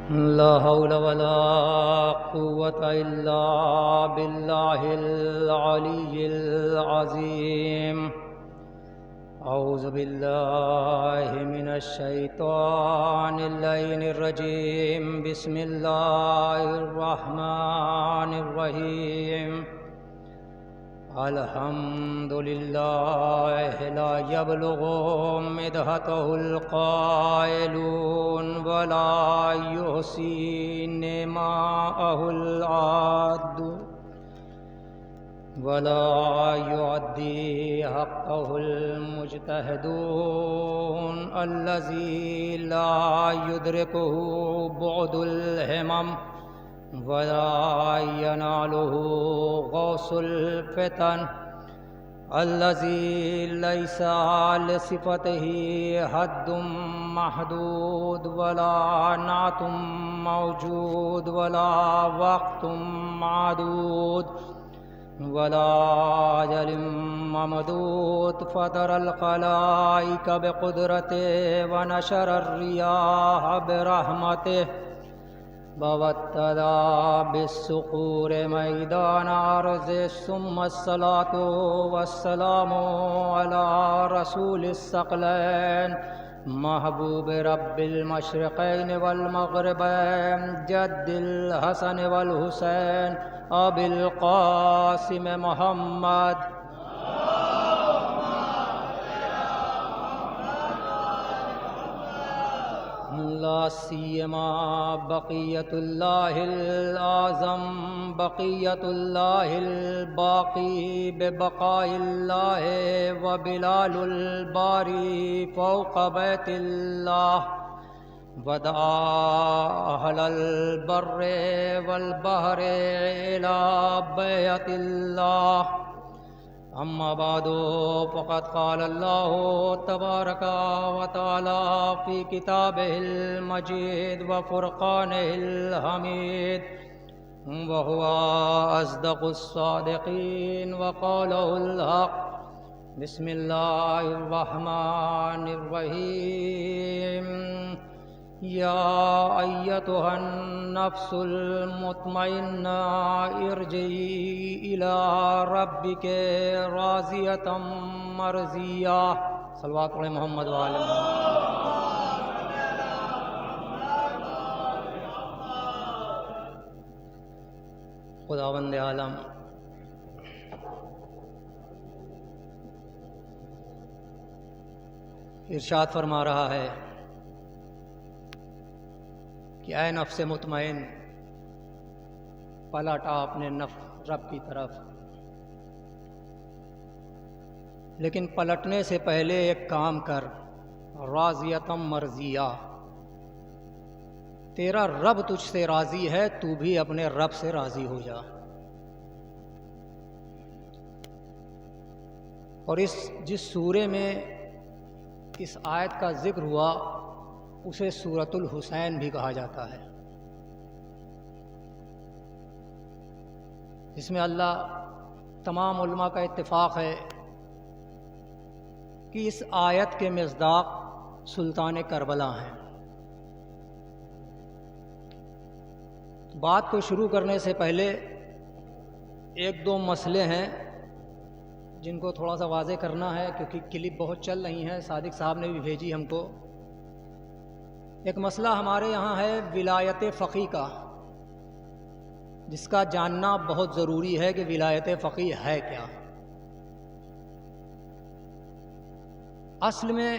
لا حول ولا قوة إلا بالله العلي العظيم. أعوذ بالله من الشيطان اللعين الرجيم. بسم الله الرحمن الرحيم. الحمد لله لا يبلغ مدحته القائلون ولا يحصي نعماءه العاد ولا يعدي حقه المجتهدون الذي لا يدركه بعد الهمم ولا يناله غوث الفتن الذي ليس لصفته حد محدود ولا نعت موجود ولا وقت معدود ولا أجل ممدود. فطر الخلائق بقدرته ونشر الرياح برحمته وابتدى بالصخور ميدان أرضه. ثم الصلاة والسلام على رسول الثقلين محبوب رب المشرقين والمغربين جد الحسن والحسين أبي القاسم محمد لا سيما بقية الله الأعظم بقية الله الباقي ببقاء الله وبلال الباري فوق بيت الله ودعا أهل البر والبحر إلى بيت الله. أما بعد فقد قال الله تبارك وتعالى في كتابه المجيد وفرقانه الحميد وهو أصدق الصادقين وقوله الحق. بسم الله الرحمن الرحيم. يا أيتها النفس المطمئنة ارجعي إلى ربك راضية مرضية. صلوات علی محمد وآل خداوند عالم ارشاد فرما رہا ہے کہ اے نفس مطمئن پلٹ آ اپنے رب کی طرف، لیکن پلٹنے سے پہلے ایک کام کر، راضیتم مرضیہ، تیرا رب تجھ سے راضی ہے، تو بھی اپنے رب سے راضی ہو جا. اور جس سورے میں اس آیت کا ذکر ہوا اسے سورۃ الحسین بھی کہا جاتا ہے، جس میں اللہ تمام علماء کا اتفاق ہے کہ اس آیت کے مصداق سلطان کربلا ہیں. بات کو شروع کرنے سے پہلے ایک دو مسئلے ہیں جن کو تھوڑا سا واضح کرنا ہے، کیونکہ کلپ بہت چل رہی ہیں، صادق صاحب نے بھی بھیجی ہم کو. ایک مسئلہ ہمارے یہاں ہے ولایت فقیہ کا، جس کا جاننا بہت ضروری ہے کہ ولایت فقیہ ہے کیا. اصل میں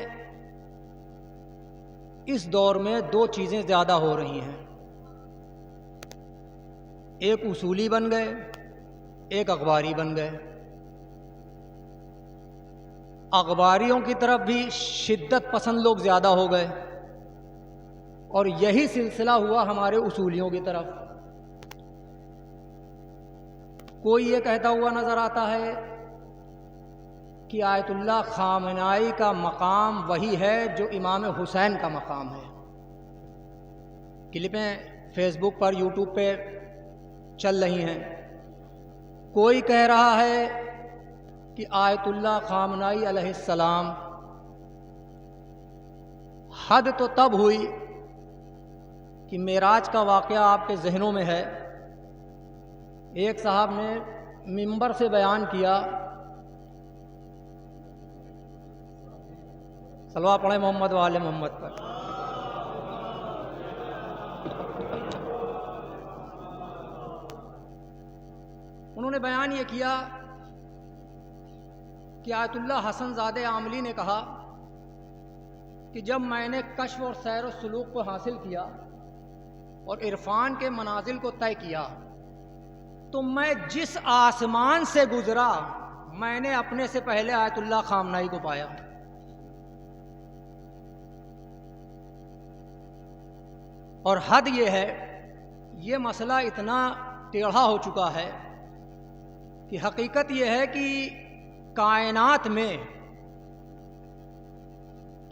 اس دور میں دو چیزیں زیادہ ہو رہی ہیں، ایک اصولی بن گئے، ایک اخباری بن گئے. اخباریوں کی طرف بھی شدت پسند لوگ زیادہ ہو گئے، اور یہی سلسلہ ہوا ہمارے اصولیوں کی طرف. کوئی یہ کہتا ہوا نظر آتا ہے کہ آیت اللہ خامنائی کا مقام وہی ہے جو امام حسین کا مقام ہے. کلپیں فیس بک پر یوٹیوب پہ چل رہی ہیں. کوئی کہہ رہا ہے کہ آیت اللہ خامنائی علیہ السلام حد تو تب ہوئی کہ معراج کا واقعہ آپ کے ذہنوں میں ہے. ایک صاحب نے منبر سے بیان کیا، صلوات پڑھیں محمد وآل محمد پر. انہوں نے بیان یہ کیا کہ آیت اللہ حسن زادہ عاملی نے کہا کہ جب میں نے کشف اور سیر و سلوک کو حاصل کیا اور عرفان کے منازل کو طے کیا تو میں جس آسمان سے گزرا میں نے اپنے سے پہلے آیت اللہ خامنائی کو پایا. اور حد یہ ہے، یہ مسئلہ اتنا ٹیڑھا ہو چکا ہے کہ حقیقت یہ ہے کہ کائنات میں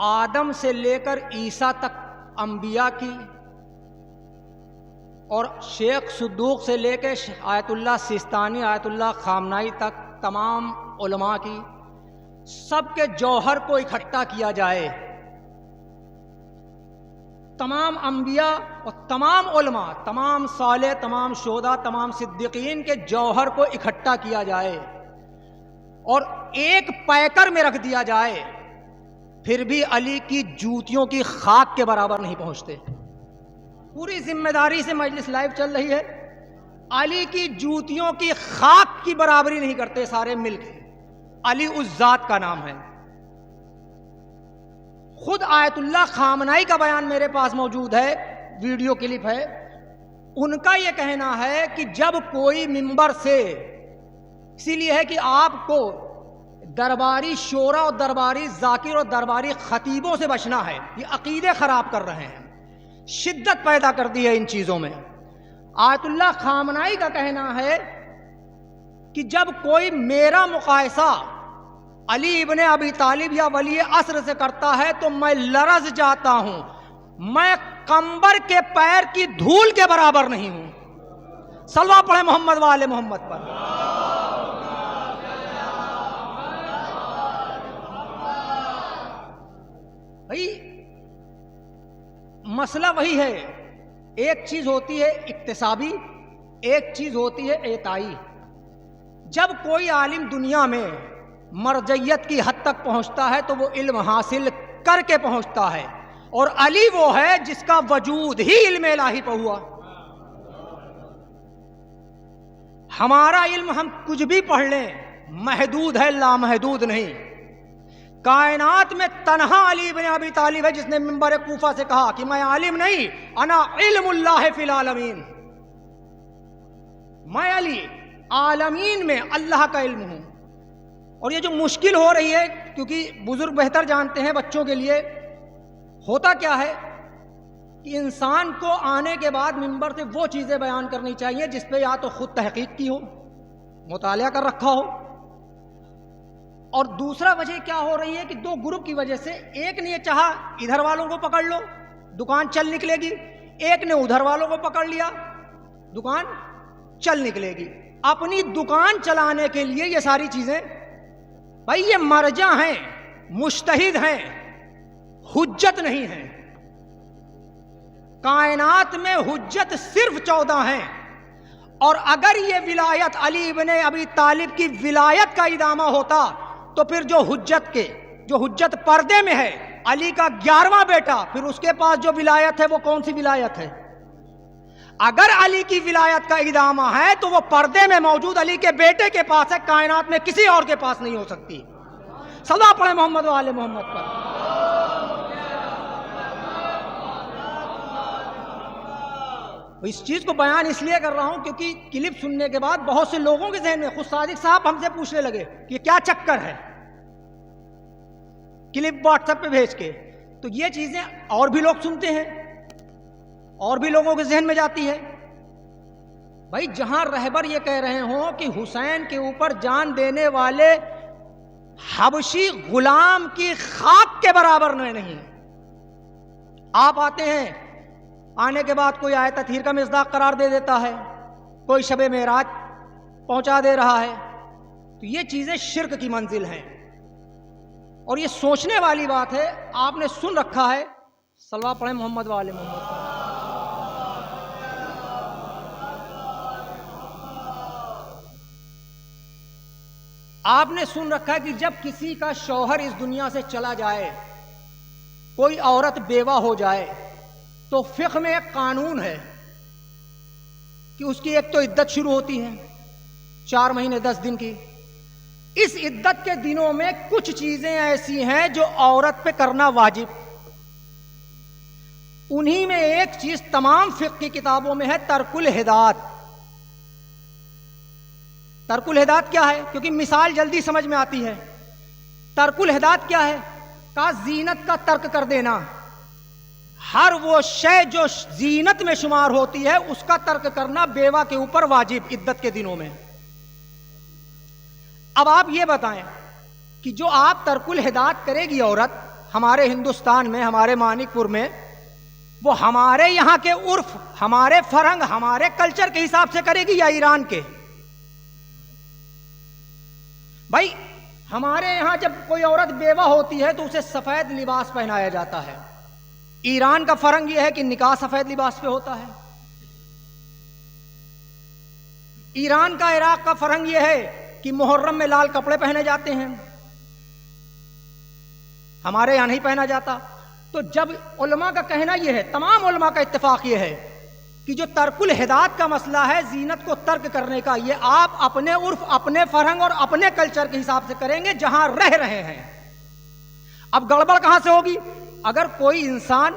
آدم سے لے کر عیسیٰ تک انبیاء کی، اور شیخ صدوق سے لے کے آیت اللہ سیستانی، آیت اللہ خامنائی تک تمام علماء کی، سب کے جوہر کو اکٹھا کیا جائے، تمام انبیاء اور تمام علماء، تمام صالح، تمام شہداء، تمام صدیقین کے جوہر کو اکٹھا کیا جائے اور ایک پیکر میں رکھ دیا جائے، پھر بھی علی کی جوتیوں کی خاک کے برابر نہیں پہنچتے. پوری ذمہ داری سے مجلس لائیو چل رہی ہے، علی کی جوتیوں کی خاک کی برابری نہیں کرتے سارے مل کے. علی اس ذات کا نام ہے. خود آیت اللہ خامنائی کا بیان میرے پاس موجود ہے، ویڈیو کلپ ہے. ان کا یہ کہنا ہے کہ جب کوئی منبر سے، اسی لیے ہے کہ آپ کو درباری شورا اور درباری ذاکر اور درباری خطیبوں سے بچنا ہے. یہ عقیدے خراب کر رہے ہیں، شدت پیدا کر دی ہے ان چیزوں میں. آیت اللہ خامنائی کا کہنا ہے کہ جب کوئی میرا مقایسہ علی ابن ابی طالب یا ولی عصر سے کرتا ہے تو میں لرز جاتا ہوں. میں قمبر کے پیر کی دھول کے برابر نہیں ہوں. صلوات پڑھیں محمد وآل محمد پر. بھائی مسئلہ وہی ہے، ایک چیز ہوتی ہے اکتسابی، ایک چیز ہوتی ہے اعطائی. جب کوئی عالم دنیا میں مرجعیت کی حد تک پہنچتا ہے تو وہ علم حاصل کر کے پہنچتا ہے، اور علی وہ ہے جس کا وجود ہی علم الہی پہ ہوا. ہمارا علم ہم کچھ بھی پڑھ لیں محدود ہے، لامحدود نہیں. کائنات میں تنہا علی بن ابی طالب ہے جس نے منبر کوفہ سے کہا کہ میں عالم نہیں، انا علم اللہ فی العالمین. میں علی عالمین میں اللہ کا علم ہوں. اور یہ جو مشکل ہو رہی ہے، کیونکہ بزرگ بہتر جانتے ہیں، بچوں کے لیے ہوتا کیا ہے کہ انسان کو آنے کے بعد منبر سے وہ چیزیں بیان کرنی چاہیے جس پہ یا تو خود تحقیق کی ہو، مطالعہ کر رکھا ہو. اور دوسرا وجہ کیا ہو رہی ہے کہ دو گروپ کی وجہ سے، ایک نے یہ چاہا ادھر والوں کو پکڑ لو دکان چل نکلے گی، ایک نے ادھر والوں کو پکڑ لیا دکان چل نکلے گی. اپنی دکان چلانے کے لیے یہ ساری چیزیں، بھائی یہ مرجع ہیں، مجتہد ہیں، حجت نہیں ہیں. کائنات میں حجت صرف 14 ہیں. اور اگر یہ ولایت علی ابن ابی طالب کی ولایت کا ادامہ ہوتا تو پھر جو حجت پردے میں ہے، علی کا 11واں بیٹا، پھر اس کے پاس جو ولایت ہے وہ کون سی ولایت ہے؟ اگر علی کی ولایت کا ادامہ ہے تو وہ پردے میں موجود علی کے بیٹے کے پاس ہے، کائنات میں کسی اور کے پاس نہیں ہو سکتی. صلوات پڑھیں محمد وآل محمد پر. اس چیز کو بیان اس لیے کر رہا ہوں کیونکہ کلپ سننے کے بعد بہت سے لوگوں کے ذہن میں، خود صادق صاحب ہم سے پوچھنے لگے کہ یہ کیا چکر ہے، کلپ واٹس ایپ پہ بھیج کے. تو یہ چیزیں اور بھی لوگ سنتے ہیں، اور بھی لوگوں کے ذہن میں جاتی ہے. بھائی جہاں رہبر یہ کہہ رہے ہوں کہ حسین کے اوپر جان دینے والے حبشی غلام کی خاک کے برابر نہیں. آپ آتے ہیں، آنے کے بعد کوئی آیت تطہیر کا مصداق قرار دے دیتا ہے، کوئی شب معراج پہنچا دے رہا ہے. تو یہ چیزیں شرک کی منزل ہیں اور یہ سوچنے والی بات ہے. آپ نے سن رکھا ہے. صلوات پڑھیں محمد وآل محمد. آپ نے سن رکھا ہے کہ جب کسی کا شوہر اس دنیا سے چلا جائے، کوئی عورت بیوہ ہو جائے، تو فقہ میں ایک قانون ہے کہ اس کی ایک تو عدت شروع ہوتی ہے 4 مہینے 10 دن کی. اس عدت کے دنوں میں کچھ چیزیں ایسی ہیں جو عورت پہ کرنا واجب. انہی میں ایک چیز تمام فقہ کی کتابوں میں ہے ترک الحداد. ترک الحداد کیا ہے؟ کیونکہ مثال جلدی سمجھ میں آتی ہے. ترک الحداد کیا ہے؟ کہا زینت کا ترک کر دینا. ہر وہ شے جو زینت میں شمار ہوتی ہے اس کا ترک کرنا بیوہ کے اوپر واجب عدت کے دنوں میں. اب آپ یہ بتائیں کہ جو آپ ترک الحداد کرے گی عورت ہمارے ہندوستان میں، ہمارے مانک پور میں، وہ ہمارے یہاں کے عرف، ہمارے فرہنگ، ہمارے کلچر کے حساب سے کرے گی یا ایران کے؟ بھائی ہمارے یہاں جب کوئی عورت بیوہ ہوتی ہے تو اسے سفید لباس پہنایا جاتا ہے. ایران کا فرہنگ یہ ہے کہ نکاح سفید لباس پہ ہوتا ہے. ایران کا، عراق کا فرہنگ یہ ہے کہ محرم میں لال کپڑے پہنے جاتے ہیں، ہمارے یہاں نہیں پہنا جاتا. تو جب علماء کا کہنا یہ ہے، تمام علماء کا اتفاق یہ ہے کہ جو ترک الحداد کا مسئلہ ہے زینت کو ترک کرنے کا، یہ آپ اپنے عرف، اپنے فرہنگ اور اپنے کلچر کے حساب سے کریں گے جہاں رہ رہے ہیں. اب گڑبڑ کہاں سے ہوگی؟ اگر کوئی انسان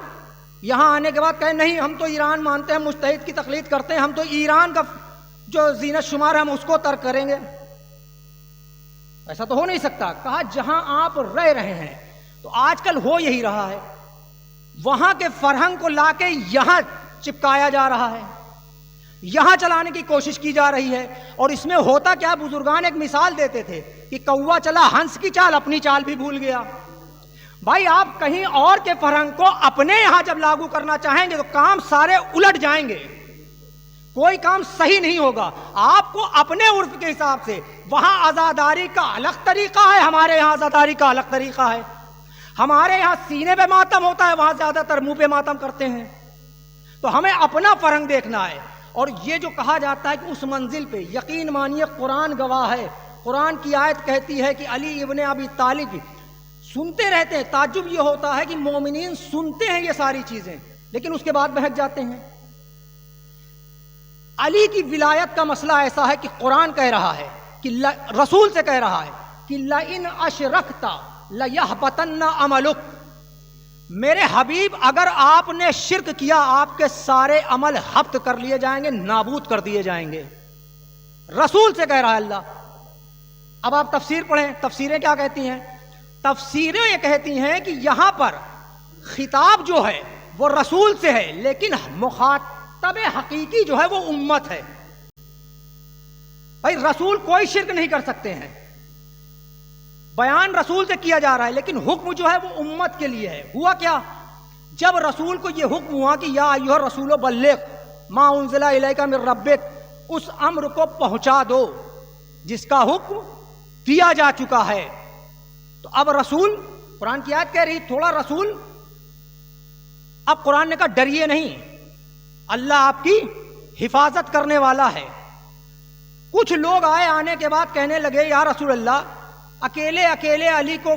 یہاں آنے کے بعد کہے نہیں ہم تو ایران مانتے ہیں، مجتہد کی تقلید کرتے ہیں، ہم تو ایران کا جو زینت شمار ہے ہم اس کو ترک کریں گے، ایسا تو ہو نہیں سکتا. کہا جہاں آپ رہ رہے ہیں. تو آج کل ہو یہی رہا ہے، وہاں کے فرہنگ کو لا کے یہاں چپکایا جا رہا ہے، یہاں چلانے کی کوشش کی جا رہی ہے. اور اس میں ہوتا کیا، بزرگان ایک مثال دیتے تھے کہ کوا چلا ہنس کی چال، اپنی چال بھی بھول گیا. بھائی آپ کہیں اور کے فرہنگ کو اپنے یہاں جب لاگو کرنا چاہیں گے تو کام سارے الٹ جائیں گے، کوئی کام صحیح نہیں ہوگا. آپ کو اپنے عرف کے حساب سے، وہاں عزاداری کا الگ طریقہ ہے، ہمارے یہاں عزاداری کا الگ طریقہ ہے. ہمارے یہاں سینے پہ ماتم ہوتا ہے، وہاں زیادہ تر منہ پہ ماتم کرتے ہیں. تو ہمیں اپنا فرہنگ دیکھنا ہے. اور یہ جو کہا جاتا ہے کہ اس منزل پہ یقین مانیے قرآن گواہ ہے. قرآن کی آیت کہتی ہے کہ علی ابن ابی طالب سنتے رہتے ہیں. تعجب یہ ہوتا ہے کہ مومنین سنتے ہیں یہ ساری چیزیں لیکن اس کے بعد بہک جاتے ہیں. علی کی ولایت کا مسئلہ ایسا ہے کہ قرآن کہہ رہا ہے کہ رسول سے کہہ رہا ہے کہ لئن اشرکت لیحبطن عملک. میرے حبیب اگر آپ نے شرک کیا آپ کے سارے عمل حبط کر لیے جائیں گے، نابود کر دیے جائیں گے. رسول سے کہہ رہا ہے اللہ. اب آپ تفسیر پڑھیں، تفسیریں کیا کہتی ہیں؟ تفسیریں یہ کہتی ہیں کہ یہاں پر خطاب جو ہے وہ رسول سے ہے لیکن مخاطب حقیقی جو ہے وہ امت ہے. بھائی رسول کوئی شرک نہیں کر سکتے ہیں، بیان رسول سے کیا جا رہا ہے لیکن حکم جو ہے وہ امت کے لیے ہے. ہوا کیا، جب رسول کو یہ حکم ہوا کہ یا ایھا الرسول بلغ ما انزل الیک من ربک، اس امر کو پہنچا دو جس کا حکم دیا جا چکا ہے. تو اب رسول، قرآن کی آیت کہہ رہی تھوڑا رسول، اب قرآن نے کہا ڈریے نہیں، اللہ آپ کی حفاظت کرنے والا ہے. کچھ لوگ آنے کے بعد کہنے لگے یا رسول اللہ اکیلے علی کو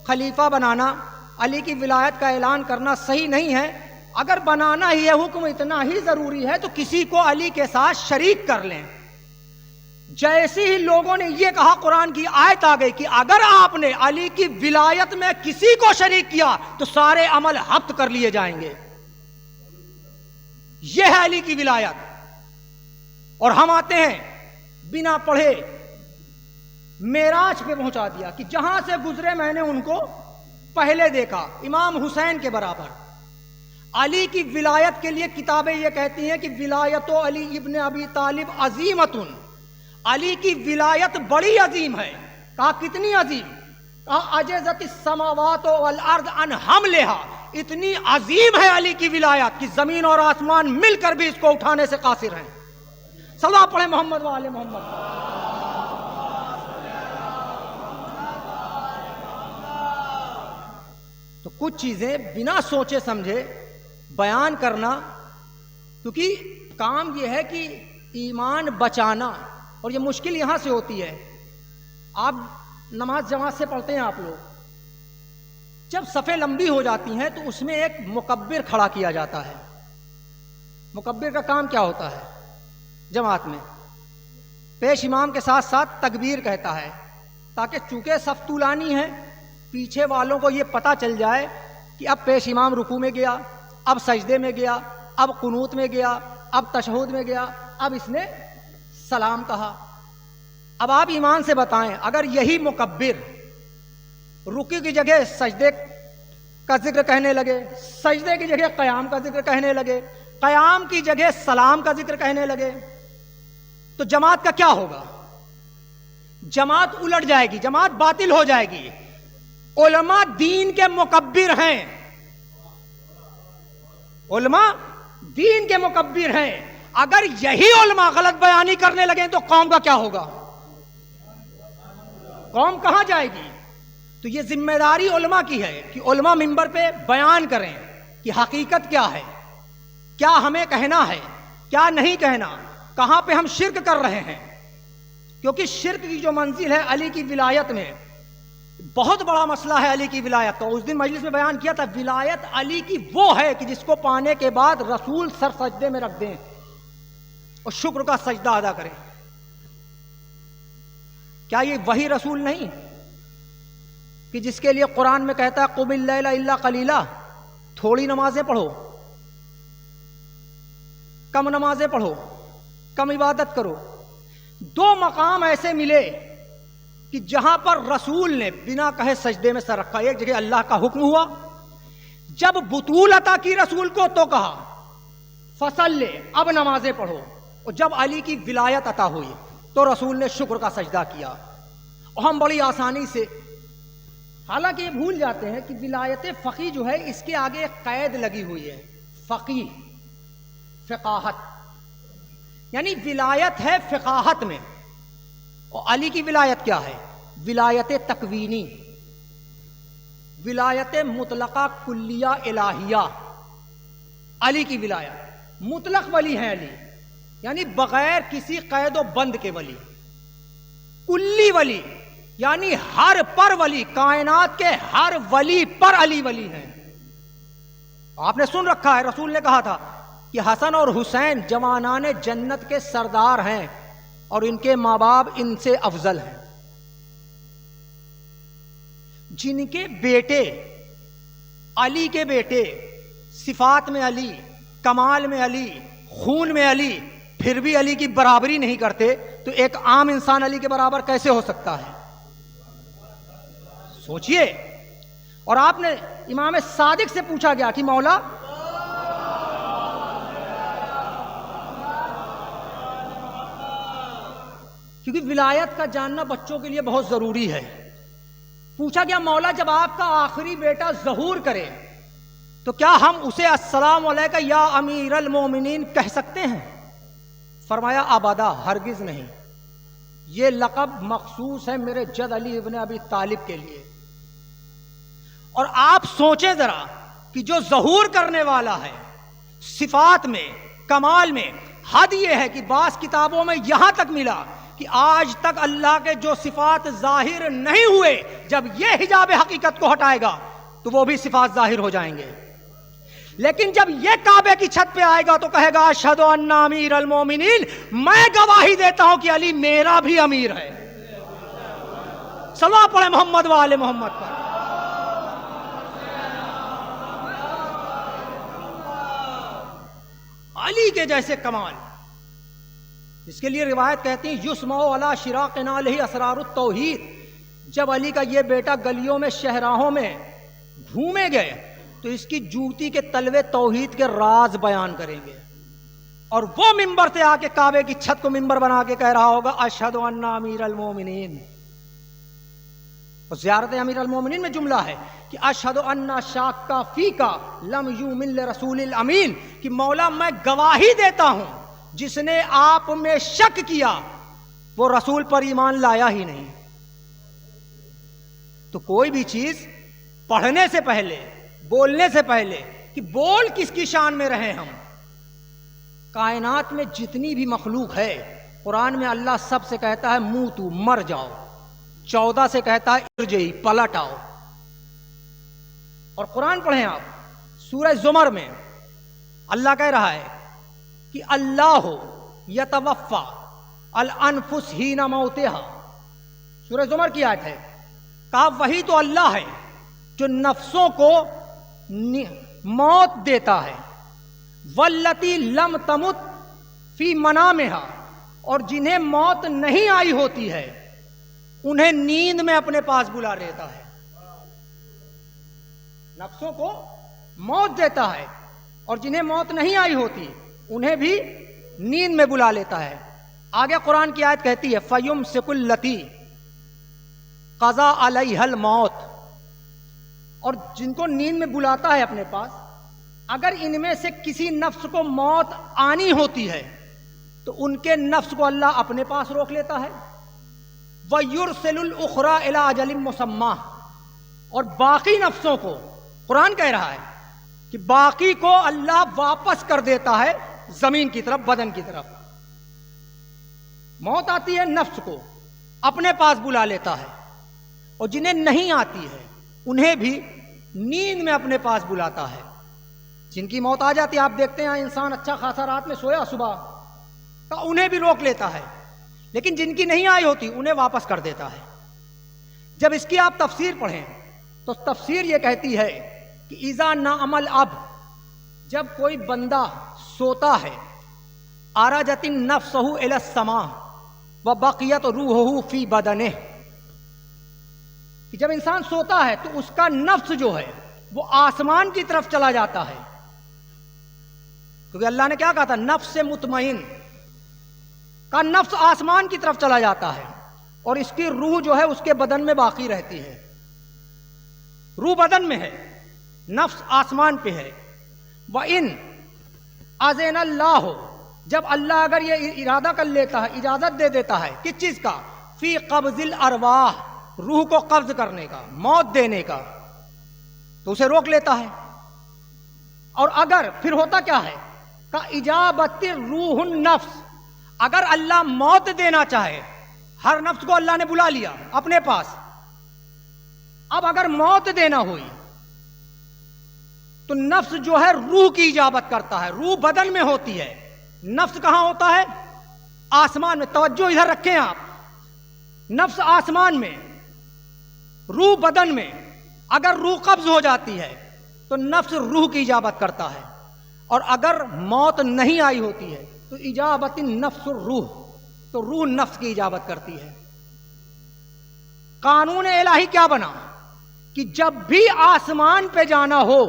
خلیفہ بنانا، علی کی ولایت کا اعلان کرنا صحیح نہیں ہے. اگر بنانا ہی ہے، حکم اتنا ہی ضروری ہے تو کسی کو علی کے ساتھ شریک کر لیں. جیسے ہی لوگوں نے یہ کہا قرآن کی آیت آ گئی کہ اگر آپ نے علی کی ولایت میں کسی کو شریک کیا تو سارے عمل حبط کر لیے جائیں گے. یہ ہے علی کی ولایت. اور ہم آتے ہیں بنا پڑھے معراج پہ پہنچا دیا کہ جہاں سے گزرے میں نے ان کو پہلے دیکھا، امام حسین کے برابر. علی کی ولایت کے لیے کتابیں یہ کہتی ہیں کہ ولایت علی ابن ابی طالب عظیمتن، علی کی ولایت بڑی عظیم ہے. کہا کتنی عظیم؟ کہا عجزت السماوات والارض عن حملھا، اتنی عظیم ہے علی کی ولایت کہ زمین اور آسمان مل کر بھی اس کو اٹھانے سے قاصر ہیں. صلوات پڑھیں محمد وآل محمد. تو کچھ چیزیں بنا سوچے سمجھے بیان کرنا، کیونکہ کام یہ ہے کہ ایمان بچانا، اور یہ مشکل یہاں سے ہوتی ہے آپ نماز جماعت سے پڑھتے ہیں آپ لوگ، جب صفیں لمبی ہو جاتی ہیں تو اس میں ایک مکبر کھڑا کیا جاتا ہے۔ مکبر کا کام کیا ہوتا ہے؟ جماعت میں پیش امام کے ساتھ ساتھ تکبیر کہتا ہے، تاکہ چونکہ صف طولانی ہے پیچھے والوں کو یہ پتہ چل جائے کہ اب پیش امام رکوع میں گیا، اب سجدے میں گیا، اب قنوت میں گیا، اب تشہد میں گیا، اب اس نے سلام کہا۔ اب آپ ایمان سے بتائیں، اگر یہی مکبر رکوع کی جگہ سجدے کا ذکر کہنے لگے، سجدے کی جگہ قیام کا ذکر کہنے لگے، قیام کی جگہ سلام کا ذکر کہنے لگے، تو جماعت کا کیا ہوگا؟ جماعت الٹ جائے گی، جماعت باطل ہو جائے گی۔ علماء دین کے مکبر ہیں، علماء دین کے مکبر ہیں، اگر یہی علماء غلط بیانی کرنے لگیں تو قوم کا کیا ہوگا؟ قوم کہاں جائے گی؟ تو یہ ذمہ داری علماء کی ہے کہ علماء منبر پہ بیان کریں کہ حقیقت کیا ہے، کیا ہمیں کہنا ہے، کیا نہیں کہنا، کہاں پہ ہم شرک کر رہے ہیں۔ کیونکہ شرک کی جو منزل ہے علی کی ولایت میں، بہت بڑا مسئلہ ہے علی کی ولایت کا۔ اس دن مجلس میں بیان کیا تھا، ولایت علی کی وہ ہے کہ جس کو پانے کے بعد رسول سر سجدے میں رکھ دیں اور شکر کا سجدہ ادا کریں۔ کیا یہ وہی رسول نہیں کہ جس کے لیے قرآن میں کہتا ہے قم اللیل الا قلیلا، تھوڑی نمازیں پڑھو، کم نمازیں پڑھو، کم عبادت کرو۔ دو مقام ایسے ملے کہ جہاں پر رسول نے بنا کہے سجدے میں سر رکھا۔ ایک جگہ اللہ کا حکم ہوا، جب بطول عطا کی رسول کو تو کہا فصل، اب نمازیں پڑھو، اور جب علی کی ولایت عطا ہوئی تو رسول نے شکر کا سجدہ کیا۔ اور ہم بڑی آسانی سے، حالانکہ یہ بھول جاتے ہیں کہ ولایت فقیہ جو ہے اس کے آگے ایک قید لگی ہوئی ہے، فقیہ، فقاہت، یعنی ولایت ہے فقاہت میں۔ اور علی کی ولایت کیا ہے؟ ولایت تکوینی، ولایت مطلقہ کلیہ الہیہ۔ علی کی ولایت مطلق ولی ہے علی، یعنی بغیر کسی قید و بند کے ولی۔ کلی ولی یعنی ہر پر ولی، کائنات کے ہر ولی پر علی ولی ہیں۔ آپ نے سن رکھا ہے رسول نے کہا تھا کہ حسن اور حسین جوانان جنت کے سردار ہیں اور ان کے ماں باپ ان سے افضل ہیں۔ جن کے بیٹے علی کے بیٹے صفات میں علی، کمال میں علی، خون میں علی، پھر بھی علی کی برابری نہیں کرتے، تو ایک عام انسان علی کے برابر کیسے ہو سکتا ہے؟ سوچئے۔ اور آپ نے امام صادق سے پوچھا گیا کہ مولا کیونکہ ولایت کا جاننا بچوں کے لیے بہت ضروری ہے، پوچھا گیا مولا جب آپ کا آخری بیٹا ظہور کرے تو کیا ہم اسے السلام علیکہ یا امیر المومنین کہہ سکتے ہیں؟ فرمایا ابدا، ہرگز نہیں، یہ لقب مخصوص ہے میرے جد علی ابن ابی طالب کے لیے۔ اور آپ سوچیں ذرا کہ جو ظہور کرنے والا ہے صفات میں، کمال میں، حد یہ ہے کہ بعض کتابوں میں یہاں تک ملا کہ آج تک اللہ کے جو صفات ظاہر نہیں ہوئے، جب یہ حجاب حقیقت کو ہٹائے گا تو وہ بھی صفات ظاہر ہو جائیں گے۔ لیکن جب یہ کعبے کی چھت پہ آئے گا تو کہے گا اشہد ان امیر المومنین، میں گواہی دیتا ہوں کہ علی میرا بھی امیر ہے۔ صلوات پڑھیں محمد و آل محمد پر۔ علی کے جیسے کمال، اس کے لیے روایت کہتی ہیں یسمع علی شراق نعلہ اسرار التوحید۔ جب علی کا یہ بیٹا گلیوں میں شہراہوں میں گھومے گئے تو اس کی جوتی کے تلوے توحید کے راز بیان کریں گے، اور وہ منبر سے آ کے کعبے کی چھت کو منبر بنا کے کہہ رہا ہوگا اشہد ان امیر المومنین۔ اور زیارت امیر المومنین میں جملہ ہے کہ اشہد ان شاک فیکا لم یؤمن لرسول الامین، کہ مولا میں گواہی دیتا ہوں جس نے آپ میں شک کیا وہ رسول پر ایمان لایا ہی نہیں۔ تو کوئی بھی چیز پڑھنے سے پہلے، بولنے سے پہلے، کہ بول کس کی شان میں رہے ہم، کائنات میں جتنی بھی مخلوق ہے قرآن میں اللہ سب سے کہتا ہے موتو، مر جاؤ، 14 سے کہتا ہے ارجعی، پلٹ آؤ. اور قرآن پڑھیں آپ سورہ زمر میں اللہ کہہ رہا ہے کہ اللہ یتوفی الانفس حین موتہا. سورہ زمر کی آیت ہے. کہا وہی تو اللہ ہے جو نفسوں کو موت دیتا ہے. واللتی لم تمت فی منامہا، اور جنہیں موت نہیں آئی ہوتی ہے انہیں نیند میں اپنے پاس بلا لیتا ہے. نفسوں کو موت دیتا ہے اور جنہیں موت نہیں آئی ہوتی انہیں بھی نیند میں بلا لیتا ہے. آگے قرآن کی آیت کہتی ہے فَيُمْسِكُ الَّتِي قَضَى عَلَيْهَا الْمَوْتِ، اور جن کو نیند میں بلاتا ہے اپنے پاس، اگر ان میں سے کسی نفس کو موت آنی ہوتی ہے تو ان کے نفس کو اللہ اپنے پاس روک لیتا ہے. وَيُرْسِلُ الْأُخْرَى إِلَىٰ أَجَلٍ مُّسَمًّى، اور باقی نفسوں کو قرآن کہہ رہا ہے کہ باقی کو اللہ واپس کر دیتا ہے زمین کی طرف، بدن کی طرف. موت آتی ہے نفس کو اپنے پاس بلا لیتا ہے، اور جنہیں نہیں آتی ہے انہیں بھی نیند میں اپنے پاس بلاتا ہے. جن کی موت آ جاتی ہے، آپ دیکھتے ہیں انسان اچھا خاصا رات میں سویا صبح تو انہیں بھی روک لیتا ہے، لیکن جن کی نہیں آئی ہوتی انہیں واپس کر دیتا ہے. جب اس کی آپ تفسیر پڑھیں تو تفسیر یہ کہتی ہے کہ اذا نعم العبد، جب کوئی بندہ سوتا ہے، عرجت نفسہ الی السماء وبقیت روحہ فی بدنہ، کہ جب انسان سوتا ہے تو اس کا نفس جو ہے وہ آسمان کی طرف چلا جاتا ہے. کیونکہ اللہ نے کیا کہا تھا، نفس مطمئن کا نفس آسمان کی طرف چلا جاتا ہے اور اس کی روح جو ہے اس کے بدن میں باقی رہتی ہے. روح بدن میں ہے، نفس آسمان پہ ہے. وَإِنْ أَذِنَ اللَّهُ، جب اللہ اگر یہ ارادہ کر لیتا ہے، اجازت دے دیتا ہے کس چیز کا، فی قبض الارواح، روح کو قبض کرنے کا، موت دینے کا، تو اسے روک لیتا ہے. اور اگر پھر ہوتا کیا ہے، کا اجابت روح النفس، اگر اللہ موت دینا چاہے، ہر نفس کو اللہ نے بلا لیا اپنے پاس، اب اگر موت دینا ہوئی تو نفس جو ہے روح کی اجابت کرتا ہے. روح بدن میں ہوتی ہے، نفس کہاں ہوتا ہے، آسمان میں. توجہ ادھر رکھیں آپ، نفس آسمان میں، روح بدن میں. اگر روح قبض ہو جاتی ہے تو نفس روح کی اجابت کرتا ہے، اور اگر موت نہیں آئی ہوتی ہے تو اجابت نفس الروح، تو روح نفس کی اجابت کرتی ہے. قانون الہی کیا بنا کہ جب بھی آسمان پہ جانا ہو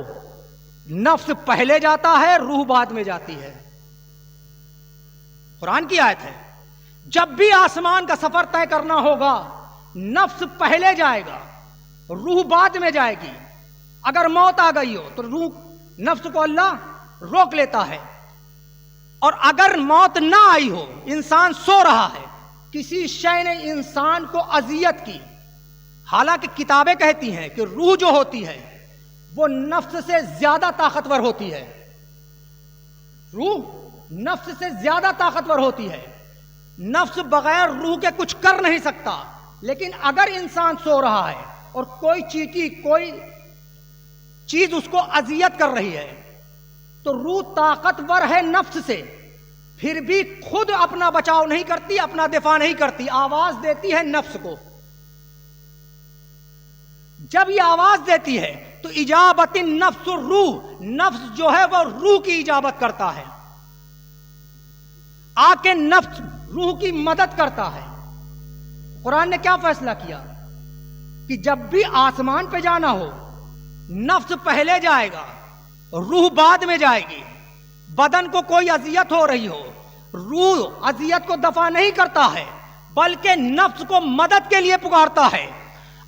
نفس پہلے جاتا ہے، روح بعد میں جاتی ہے. قرآن کی آیت ہے، جب بھی آسمان کا سفر طے کرنا ہوگا نفس پہلے جائے گا، روح بعد میں جائے گی. اگر موت آ گئی ہو تو روح نفس کو اللہ روک لیتا ہے. اور اگر موت نہ آئی ہو، انسان سو رہا ہے، کسی شے نے انسان کو اذیت کی، حالانکہ کتابیں کہتی ہیں کہ روح جو ہوتی ہے وہ نفس سے زیادہ طاقتور ہوتی ہے. روح نفس سے زیادہ طاقتور ہوتی ہے. نفس بغیر روح کے کچھ کر نہیں سکتا. لیکن اگر انسان سو رہا ہے اور کوئی چیز اس کو اذیت کر رہی ہے تو روح طاقتور ہے نفس سے، پھر بھی خود اپنا بچاؤ نہیں کرتی، اپنا دفاع نہیں کرتی، آواز دیتی ہے نفس کو. جب یہ آواز دیتی ہے تو اجابت نفس الروح، نفس جو ہے وہ روح کی اجابت کرتا ہے، آ کے نفس روح کی مدد کرتا ہے. قرآن نے کیا فیصلہ کیا کہ جب بھی آسمان پہ جانا ہو نفس پہلے جائے گا، روح بعد میں جائے گی. بدن کو کوئی اذیت ہو رہی ہو، روح اذیت کو دفع نہیں کرتا ہے بلکہ نفس کو مدد کے لیے پکارتا ہے.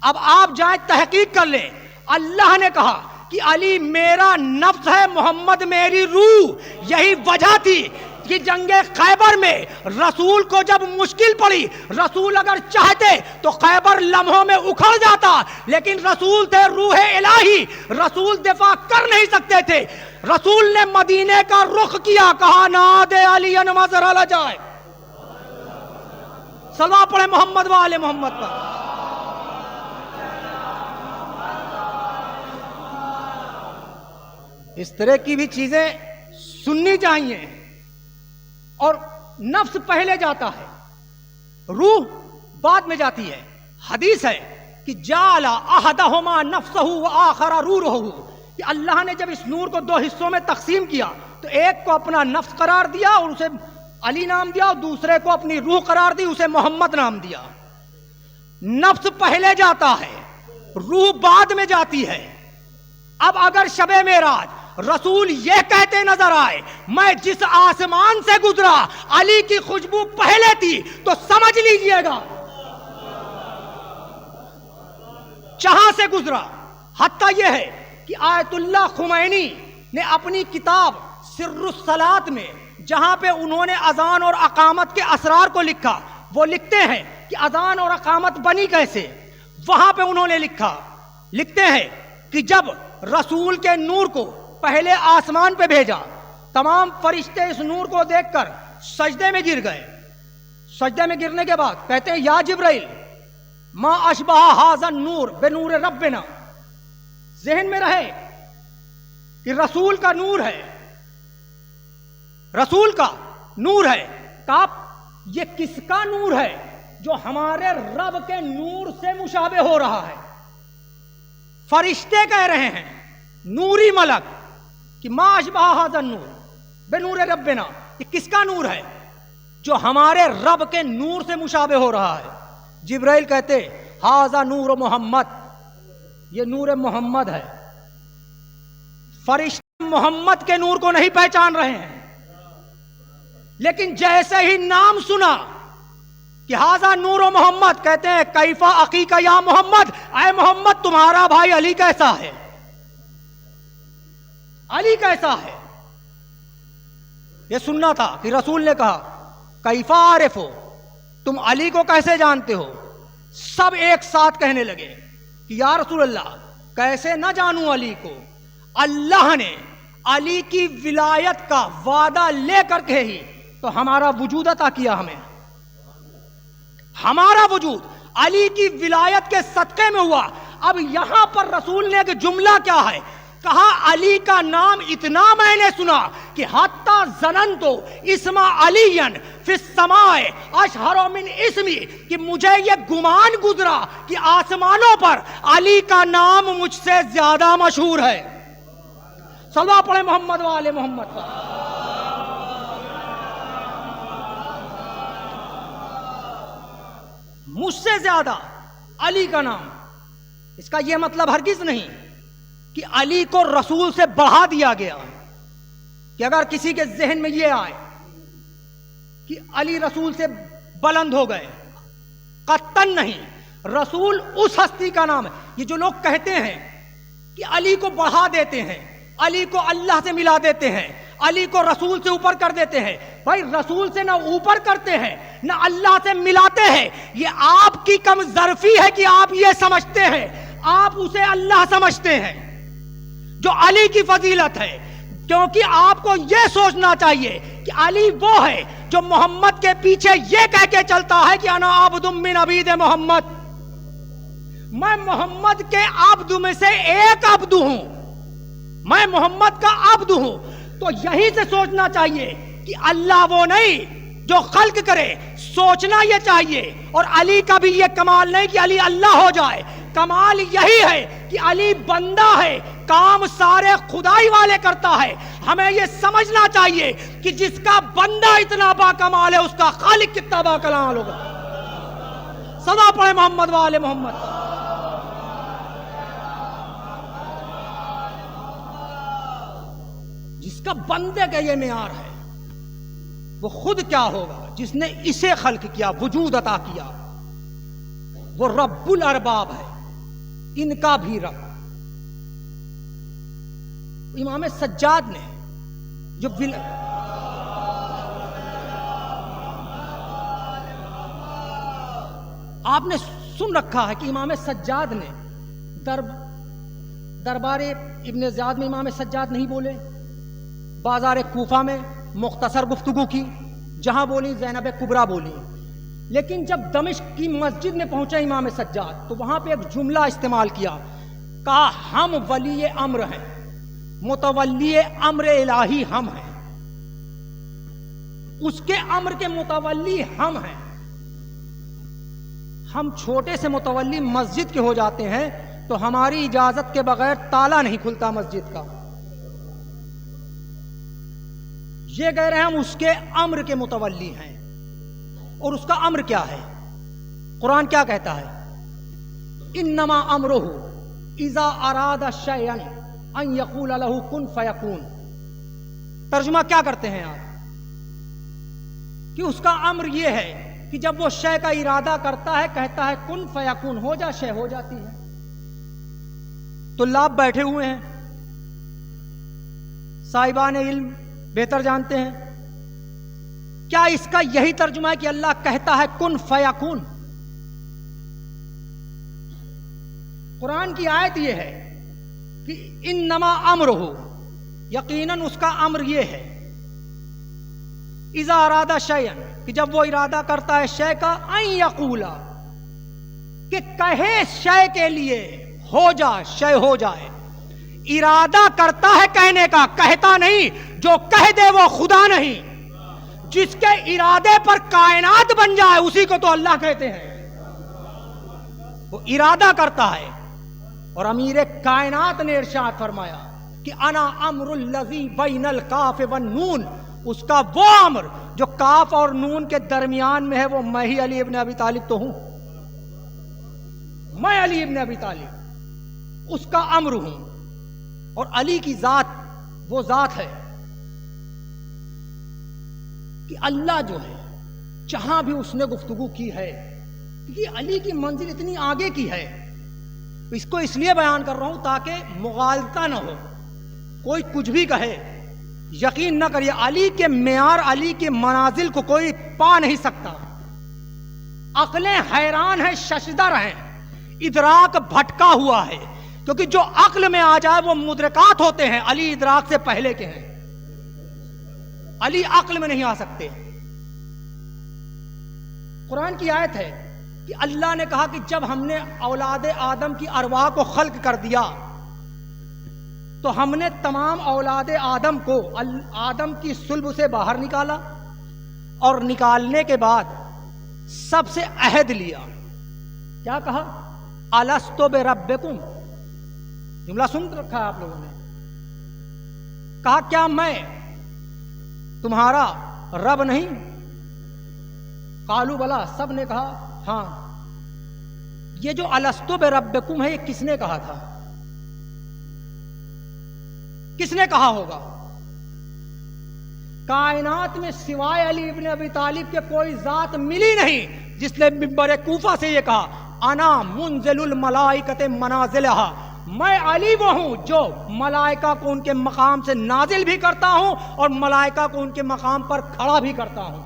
اب آپ جائیں تحقیق کر لیں، اللہ نے کہا کہ علی میرا نفس ہے، محمد میری روح. یہی وجہ تھی کہ جنگ خیبر میں رسول کو جب مشکل پڑی، رسول اگر چاہتے تو خیبر لمحوں میں اکھڑ جاتا، لیکن رسول تھے روح الہی، رسول دفاع کر نہیں سکتے تھے. رسول نے مدینے کا رخ کیا، کہا ناد علی نظر آ جائے. صلوات پڑھے محمد والے محمد پر. اس طرح کی بھی چیزیں سننی چاہیے. اور نفس پہلے جاتا ہے, روح بعد میں جاتی ہے. حدیث ہے کہ جعل احدہما نفسہ وآخر روحہ, کہ اللہ نے جب اس نور کو دو حصوں میں تقسیم کیا تو ایک کو اپنا نفس قرار دیا اور اسے علی نام دیا, اور دوسرے کو اپنی روح قرار دی, اسے محمد نام دیا. نفس پہلے جاتا ہے, روح بعد میں جاتی ہے. اب اگر شب معراج رسول یہ کہتے نظر آئے میں جس آسمان سے گزرا علی کی خوشبو پہلے تھی, تو سمجھ لیجئے گا جہاں سے گزرا. حتیٰ یہ ہے کہ آیت اللہ خمینی نے اپنی کتاب سر الصلاۃ میں, جہاں پہ انہوں نے اذان اور اقامت کے اسرار کو لکھا, وہ لکھتے ہیں کہ اذان اور اقامت بنی کیسے. وہاں پہ انہوں نے لکھتے ہیں کہ جب رسول کے نور کو پہلے آسمان پہ بھیجا, تمام فرشتے اس نور کو دیکھ کر سجدے میں گر گئے. سجدے میں گرنے کے بعد کہتے ہیں یا جبرائیل ما اشبہ ھذا النور بنور ربنا. ذہن میں رہے کہ رسول کا نور ہے, رسول کا نور ہے. کہا یہ کس کا نور ہے جو ہمارے رب کے نور سے مشابہ ہو رہا ہے. فرشتے کہہ رہے ہیں, نوری ملک, کہ ما اشبہ ھذا النور بنور ربنا, یہ کس کا نور ہے جو ہمارے رب کے نور سے مشابہ ہو رہا ہے. جبرائیل کہتے ھذا نور محمد, یہ نور محمد ہے. فرشتے محمد کے نور کو نہیں پہچان رہے ہیں, لیکن جیسے ہی نام سنا کہ ھذا نور محمد, کہتے ہیں کیفا اخیک یا محمد, اے محمد تمہارا بھائی علی کیسا ہے, علی کیسا ہے. یہ سننا تھا کہ رسول نے کہا کیفا عارفو, تم علی کو کیسے جانتے ہو. سب ایک ساتھ کہنے لگے کہ یا رسول اللہ کیسے نہ جانوں علی کو, اللہ نے علی کی ولایت کا وعدہ لے کر کے ہی تو ہمارا وجود عطا کیا ہمیں. ہمارا وجود علی کی ولایت کے صدقے میں ہوا. اب یہاں پر رسول نے ایک جملہ کیا ہے کہا, علی کا نام اتنا میں نے سنا کہ حتی ظننتو اسم علی فی السماء اشہر من اسمی, کہ مجھے یہ گمان گزرا کہ آسمانوں پر علی کا نام مجھ سے زیادہ مشہور ہے. صلوات پڑھیں محمد و آل محمد پر. مجھ سے زیادہ علی کا نام. اس کا یہ مطلب ہرگز نہیں کہ علی کو رسول سے بڑھا دیا گیا, کہ اگر کسی کے ذہن میں یہ آئے کہ علی رسول سے بلند ہو گئے, قطعاً نہیں. رسول اس ہستی کا نام ہے. یہ جو لوگ کہتے ہیں کہ علی کو بڑھا دیتے ہیں, علی کو اللہ سے ملا دیتے ہیں, علی کو رسول سے اوپر کر دیتے ہیں, بھائی رسول سے نہ اوپر کرتے ہیں نہ اللہ سے ملاتے ہیں. یہ آپ کی کم ظرفی ہے کہ آپ یہ سمجھتے ہیں, آپ اسے اللہ سمجھتے ہیں جو علی کی فضیلت ہے. کیونکہ آپ کو یہ سوچنا چاہیے کہ علی وہ ہے جو محمد کے پیچھے یہ کہہ کے چلتا ہے کہ انا عبد من عبید محمد, میں محمد کے عبد میں سے ایک عبد ہوں, میں محمد کا عبد ہوں. تو یہیں سے سوچنا چاہیے کہ اللہ وہ نہیں جو خلق کرے, سوچنا یہ چاہیے. اور علی کا بھی یہ کمال نہیں کہ علی اللہ ہو جائے, کمال یہی ہے کہ علی بندہ ہے, کام سارے خدائی والے کرتا ہے. ہمیں یہ سمجھنا چاہیے کہ جس کا بندہ اتنا با کمال ہے اس کا خالق کتنا با کمال ہوگا. صدا پڑھے محمد و آل محمد. جس کا بندے کا یہ معیار ہے وہ خود کیا ہوگا جس نے اسے خلق کیا, وجود عطا کیا. وہ رب الارباب ہے, ان کا بھی رب. امام سجاد نے جو آپ نے سن رکھا ہے کہ امام سجاد نے دربار ابن زیاد میں امام سجاد نہیں بولے, بازار کوفہ میں مختصر گفتگو کی, جہاں بولی زینب کبریٰ بولی. لیکن جب دمشق کی مسجد میں پہنچے امام سجاد تو وہاں پہ ایک جملہ استعمال کیا, کہا ہم ولی امر ہیں, متولی امر الہی ہم ہیں، اس کے امر کے متولی ہم ہیں۔ ہم چھوٹے سے متولی مسجد کے ہو جاتے ہیں تو ہماری اجازت کے بغیر تالا نہیں کھلتا مسجد کا۔ یہ کہہ رہے ہیں ہم اس کے امر کے متولی ہیں، اور اس کا امر کیا ہے؟ قرآن کیا کہتا ہے؟ انما امرہ اذا اراد شیئا ان یقول لہ کن فیکون۔ ترجمہ کیا کرتے ہیں آپ کہ اس کا امر یہ ہے کہ جب وہ شے کا ارادہ کرتا ہے کہتا ہے کن فیکون، ہو جا، شے ہو جاتی ہے۔ تو لاب بیٹھے ہوئے ہیں، صاحبان علم بہتر جانتے ہیں، کیا اس کا یہی ترجمہ ہے کہ اللہ کہتا ہے کن فیکون؟ قرآن کی آیت یہ ہے کہ انما امرہ، یقیناً اس کا امر یہ ہے، اذا اراد شیئا، کہ جب وہ ارادہ کرتا ہے شے کا، ان یقولا، کہ کہے شے کے لیے ہو جا، شے ہو جائے۔ ارادہ کرتا ہے کہنے کا، کہتا نہیں۔ جو کہہ دے وہ خدا نہیں، جس کے ارادے پر کائنات بن جائے اسی کو تو اللہ کہتے ہیں۔ وہ ارادہ کرتا ہے، اور امیر کائنات نے ارشاد فرمایا کہ انا امر الذی بین الکاف والنون، اس کا وہ امر جو کاف اور نون کے درمیان میں ہے، وہ میں ہی علی ابن ابی طالب تو ہوں۔ میں علی ابن ابی طالب اس کا امر ہوں، اور علی کی ذات وہ ذات ہے کہ اللہ جو ہے جہاں بھی اس نے گفتگو کی ہے، کیونکہ علی کی منزل اتنی آگے کی ہے، اس کو اس لیے بیان کر رہا ہوں تاکہ مغالطہ نہ ہو، کوئی کچھ بھی کہے یقین نہ کریے، علی کے معیار، علی کے منازل کو کوئی پا نہیں سکتا۔ عقلیں حیران ہیں، ششدر ہیں، ادراک بھٹکا ہوا ہے، کیونکہ جو عقل میں آ جائے وہ مدرکات ہوتے ہیں، علی ادراک سے پہلے کے ہیں، علی عقل میں نہیں آ سکتے۔ قرآن کی آیت ہے کہ اللہ نے کہا کہ جب ہم نے اولاد آدم کی ارواح کو خلق کر دیا تو ہم نے تمام اولاد آدم کو آدم کی صلب سے باہر نکالا، اور نکالنے کے بعد سب سے عہد لیا۔ کیا کہا؟ الست بربکم، جملہ سن رکھا ہے آپ لوگوں نے۔ کہا کیا میں تمہارا رب نہیں؟ قالوا بلا، سب نے کہا ہاں۔ یہ جو الست بربکم ہے، یہ کس نے کہا تھا؟ کس نے کہا ہوگا؟ کائنات میں سوائے علی ابن ابی طالب کے کوئی ذات ملی نہیں جس نے منبر کوفہ سے یہ کہا انا منزل الملائکۃ منازلہا، میں علی وہ ہوں جو ملائکہ کو ان کے مقام سے نازل بھی کرتا ہوں اور ملائکہ کو ان کے مقام پر کھڑا بھی کرتا ہوں۔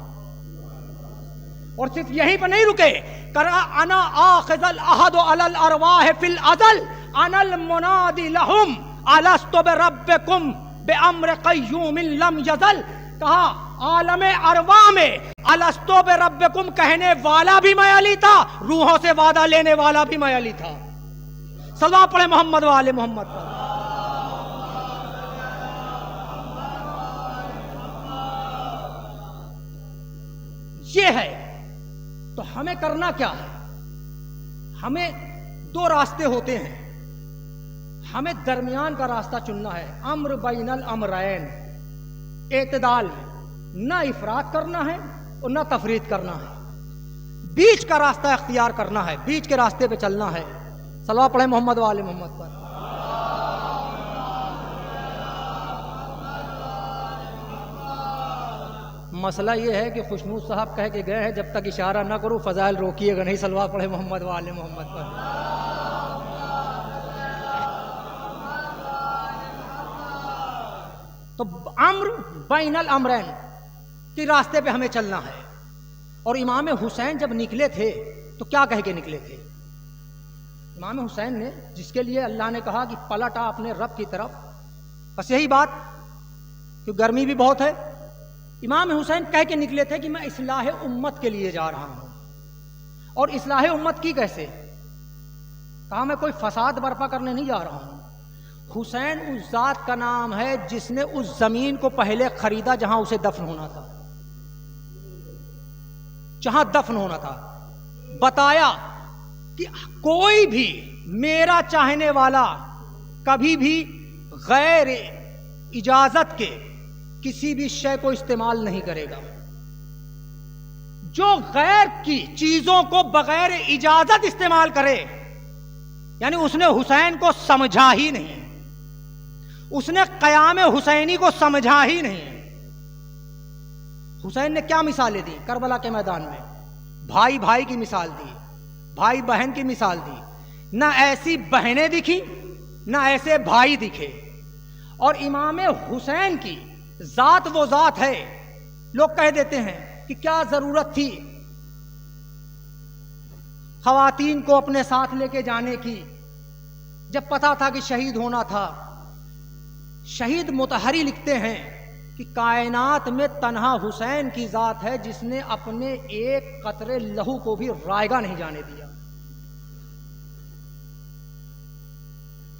اور صرف یہیں پر نہیں رکے، کرا انا آخذ العہد علی الارواح فی الازل انا المنادی لہم الست بربکم بامر قیوم لم یزل۔ کہا عالم ارواح میں الست بربکم کہنے والا بھی میں علی تھا، روحوں سے وعدہ لینے والا بھی میں علی تھا۔ صلوات پڑھے محمد وآل محمد پر۔ یہ ہے تو ہمیں کرنا کیا ہے؟ ہمیں دو راستے ہوتے ہیں، ہمیں درمیان کا راستہ چننا ہے، امر بین الامرین، اعتدال میں، نہ افراط کرنا ہے اور نہ تفریط کرنا ہے، بیچ کا راستہ اختیار کرنا ہے، بیچ کے راستے پہ چلنا ہے۔ صلوات پڑھیں محمد وآل محمد پر۔ مسئلہ یہ ہے کہ خوشنود صاحب کہہ کے گئے ہیں جب تک اشارہ نہ کرو فضائل روکیے گا نہیں۔ صلوات پڑھیں محمد وآل محمد پر۔ تو امر بین الامرین کے راستے پہ ہمیں چلنا ہے۔ اور امام حسین جب نکلے تھے تو کیا کہہ کے نکلے تھے؟ امام حسین نے، جس کے لیے اللہ نے کہا کہ پلٹا اپنے رب کی طرف، بس یہی بات کہ گرمی بھی بہت ہے، امام حسین کہہ کے نکلے تھے کہ میں اصلاح امت کے لیے جا رہا ہوں۔ اور اصلاح امت کی کیسے؟ کہا میں کوئی فساد برپا کرنے نہیں جا رہا ہوں، حسین اس ذات کا نام ہے جس نے اس زمین کو پہلے خریدا جہاں اسے دفن ہونا تھا، جہاں دفن ہونا تھا. بتایا کہ کوئی بھی میرا چاہنے والا کبھی بھی غیر اجازت کے کسی بھی شے کو استعمال نہیں کرے گا. جو غیر کی چیزوں کو بغیر اجازت استعمال کرے، یعنی اس نے حسین کو سمجھا ہی نہیں، اس نے قیام حسینی کو سمجھا ہی نہیں. حسین نے کیا مثالیں دی کربلا کے میدان میں؟ بھائی بھائی کی مثال دی، بھائی بہن کی مثال دی. نہ ایسی بہنیں دکھی نہ ایسے بھائی دکھے. اور امام حسین کی ذات وہ ذات ہے، لوگ کہہ دیتے ہیں کہ کیا ضرورت تھی خواتین کو اپنے ساتھ لے کے جانے کی جب پتا تھا کہ شہید ہونا تھا. شہید مطہری لکھتے ہیں کہ کائنات میں تنہا حسین کی ذات ہے جس نے اپنے ایک قطرے لہو کو بھی رائگاں نہیں جانے دیا،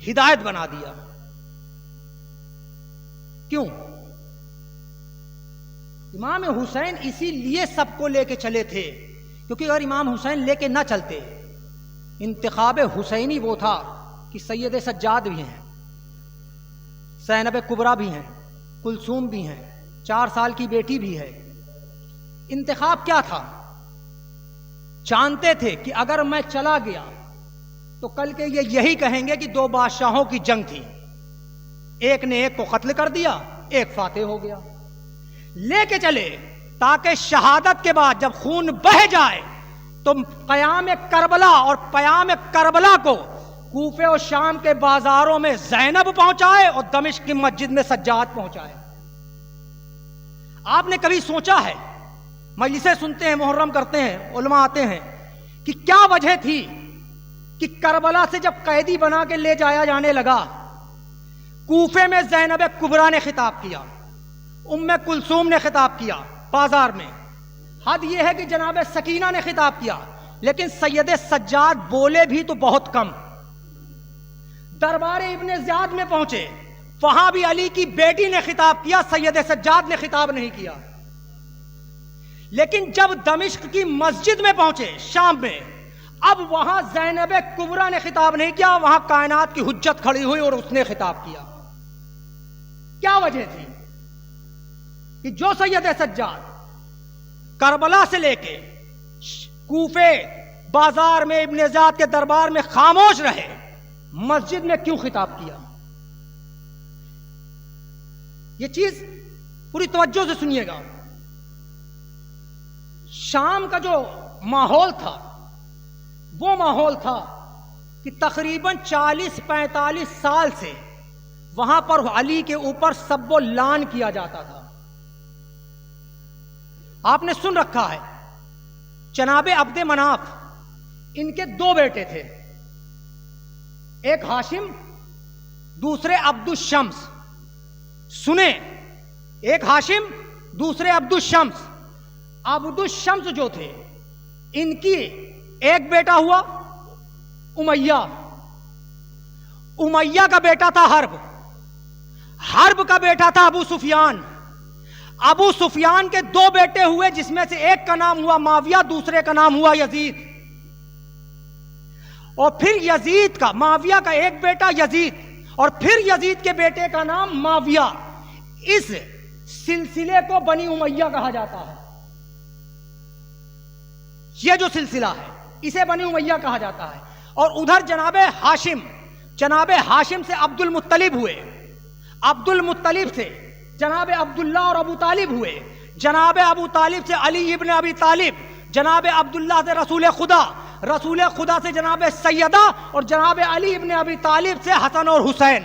ہدایت بنا دیا. کیوں؟ امام حسین اسی لیے سب کو لے کے چلے تھے، کیونکہ اگر امام حسین لے کے نہ چلتے، انتخاب حسینی وہ تھا کہ سید سجاد بھی ہیں، زینب کبریٰ بھی ہیں، کلثوم بھی ہیں، 4 سال کی بیٹی بھی ہے. انتخاب کیا تھا؟ جانتے تھے کہ اگر میں چلا گیا تو کل کے یہ یہی کہیں گے کہ 2 بادشاہوں کی جنگ تھی، ایک نے ایک کو قتل کر دیا، ایک فاتح ہو گیا. لے کے چلے تاکہ شہادت کے بعد جب خون بہہ جائے تو قیام کربلا اور پیام کربلا کو کوفے اور شام کے بازاروں میں زینب پہنچائے اور دمشق کی مسجد میں سجاد پہنچائے. آپ نے کبھی سوچا ہے، مجلسیں سنتے ہیں، محرم کرتے ہیں، علماء آتے ہیں، کہ کیا وجہ تھی کہ کربلا سے جب قیدی بنا کے لے جایا جانے لگا، کوفے میں زینب کبریٰ نے خطاب کیا، ام کلثوم نے خطاب کیا بازار میں. حد یہ ہے کہ جناب سکینہ نے خطاب کیا، لیکن سید سجاد بولے بھی تو بہت کم. دربار ابن زیاد میں پہنچے، وہاں بھی علی کی بیٹی نے خطاب کیا، سید سجاد نے خطاب نہیں کیا. لیکن جب دمشق کی مسجد میں پہنچے شام میں، اب وہاں زینب کبریٰ نے خطاب نہیں کیا، وہاں کائنات کی حجت کھڑی ہوئی اور اس نے خطاب کیا. کیا وجہ تھی کہ جو سید سجاد کربلا سے لے کے کوفے بازار میں ابن زیاد کے دربار میں خاموش رہے، مسجد میں کیوں خطاب کیا؟ یہ چیز پوری توجہ سے سنیے گا. شام کا جو ماحول تھا وہ ماحول تھا کہ تقریباً 40-45 سال سے وہاں پر علی کے اوپر سب و لعن کیا جاتا تھا. آپ نے سن رکھا ہے جناب عبد مناف، ان کے 2 بیٹے تھے، ایک ہاشم، دوسرے عبد الشمس. سنیں، ایک ہاشم، دوسرے عبد الشمس. عبد الشمس جو تھے، ان کی ایک بیٹا ہوا امیہ، امیہ کا بیٹا تھا حرب، حرب کا بیٹا تھا ابو سفیان، ابو سفیان کے 2 بیٹے ہوئے جس میں سے ایک کا نام ہوا معاویہ، دوسرے کا نام ہوا یزید. اور پھر یزید کا، معاویہ کا ایک بیٹا یزید، اور پھر یزید کے بیٹے کا نام معاویہ. اس سلسلے کو بنی امیہ کہا جاتا ہے. یہ جو سلسلہ ہے اسے بنی امیہ کہا جاتا ہے. اور ادھر جناب ہاشم سے عبد المطلب ہوئے، عبد المطلب سے جناب عبداللہ اور ابو طالب ہوئے، جناب ابو طالب سے علی ابن ابی طالب، جناب عبداللہ سے رسول خدا، رسول خدا سے جناب سیدہ، اور جناب علی ابن ابی طالب سے حسن اور حسین.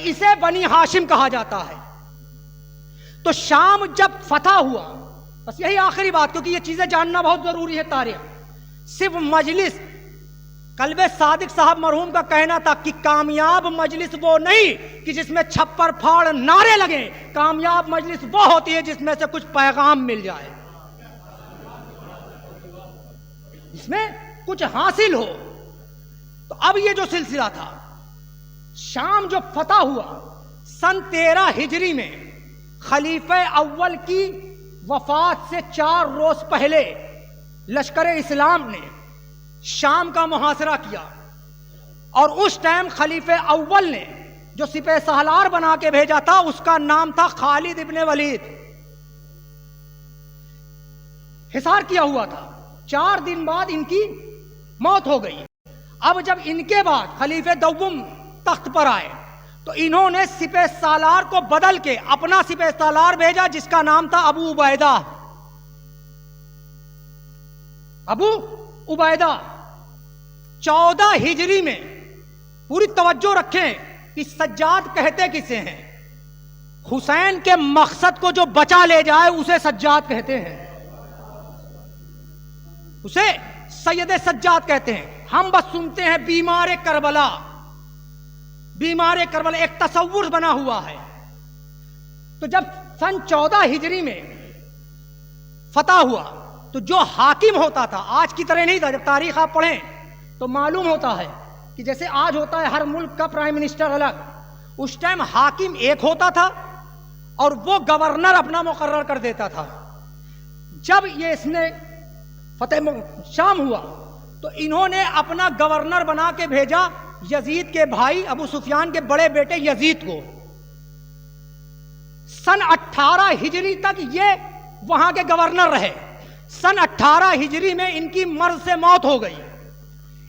اسے بنی ہاشم کہا جاتا ہے. تو شام جب فتح ہوا، بس یہی آخری بات، کیونکہ یہ چیزیں جاننا بہت ضروری ہے. تاریخ صرف مجلس، قلب صادق صاحب مرحوم کا کہنا تھا کہ کامیاب مجلس وہ نہیں کہ جس میں چھپر پھاڑ نعرے لگیں، کامیاب مجلس وہ ہوتی ہے جس میں سے کچھ پیغام مل جائے، جس میں کچھ حاصل ہو. تو اب یہ جو سلسلہ تھا شام جو فتح ہوا سن 13 ہجری میں، خلیفہ اول کی وفات سے 4 روز پہلے لشکر اسلام نے شام کا محاصرہ کیا، اور اس ٹائم خلیفہ اول نے جو سپہ سالار بنا کے بھیجا تھا اس کا نام تھا خالد ابن ولید۔ حصار کیا ہوا تھا، 4 دن بعد ان کی موت ہو گئی۔ اب جب ان کے بعد خلیفہ دوم تخت پر آئے تو انہوں نے سپہ سالار کو بدل کے اپنا سپہ سالار بھیجا جس کا نام تھا ابو عبیدہ۔ ابو عبیدہ 14 ہجری میں، پوری توجہ رکھیں کہ سجاد کہتے کسے ہیں؟ حسین کے مقصد کو جو بچا لے جائے اسے سجاد کہتے ہیں، اسے سید سجاد کہتے ہیں۔ ہم بس سنتے ہیں بیمار کربلا، بیمار کربلا ایک تصور بنا ہوا ہے۔ تو جب سن 14 ہجری میں فتح ہوا تو جو حاکم ہوتا تھا آج کی طرح نہیں تھا، جب تاریخ آپ پڑھیں تو معلوم ہوتا ہے کہ جیسے آج ہوتا ہے ہر ملک کا پرائم منسٹر الگ، اس ٹائم حاکم ایک ہوتا تھا اور وہ گورنر اپنا مقرر کر دیتا تھا۔ جب یہ اس نے فتح شام ہوا تو انہوں نے اپنا گورنر بنا کے بھیجا یزید کے بھائی ابو سفیان کے بڑے بیٹے یزید کو۔ سن 18 ہجری تک یہ وہاں کے گورنر رہے۔ سن 18 ہجری میں ان کی مرض سے موت ہو گئی۔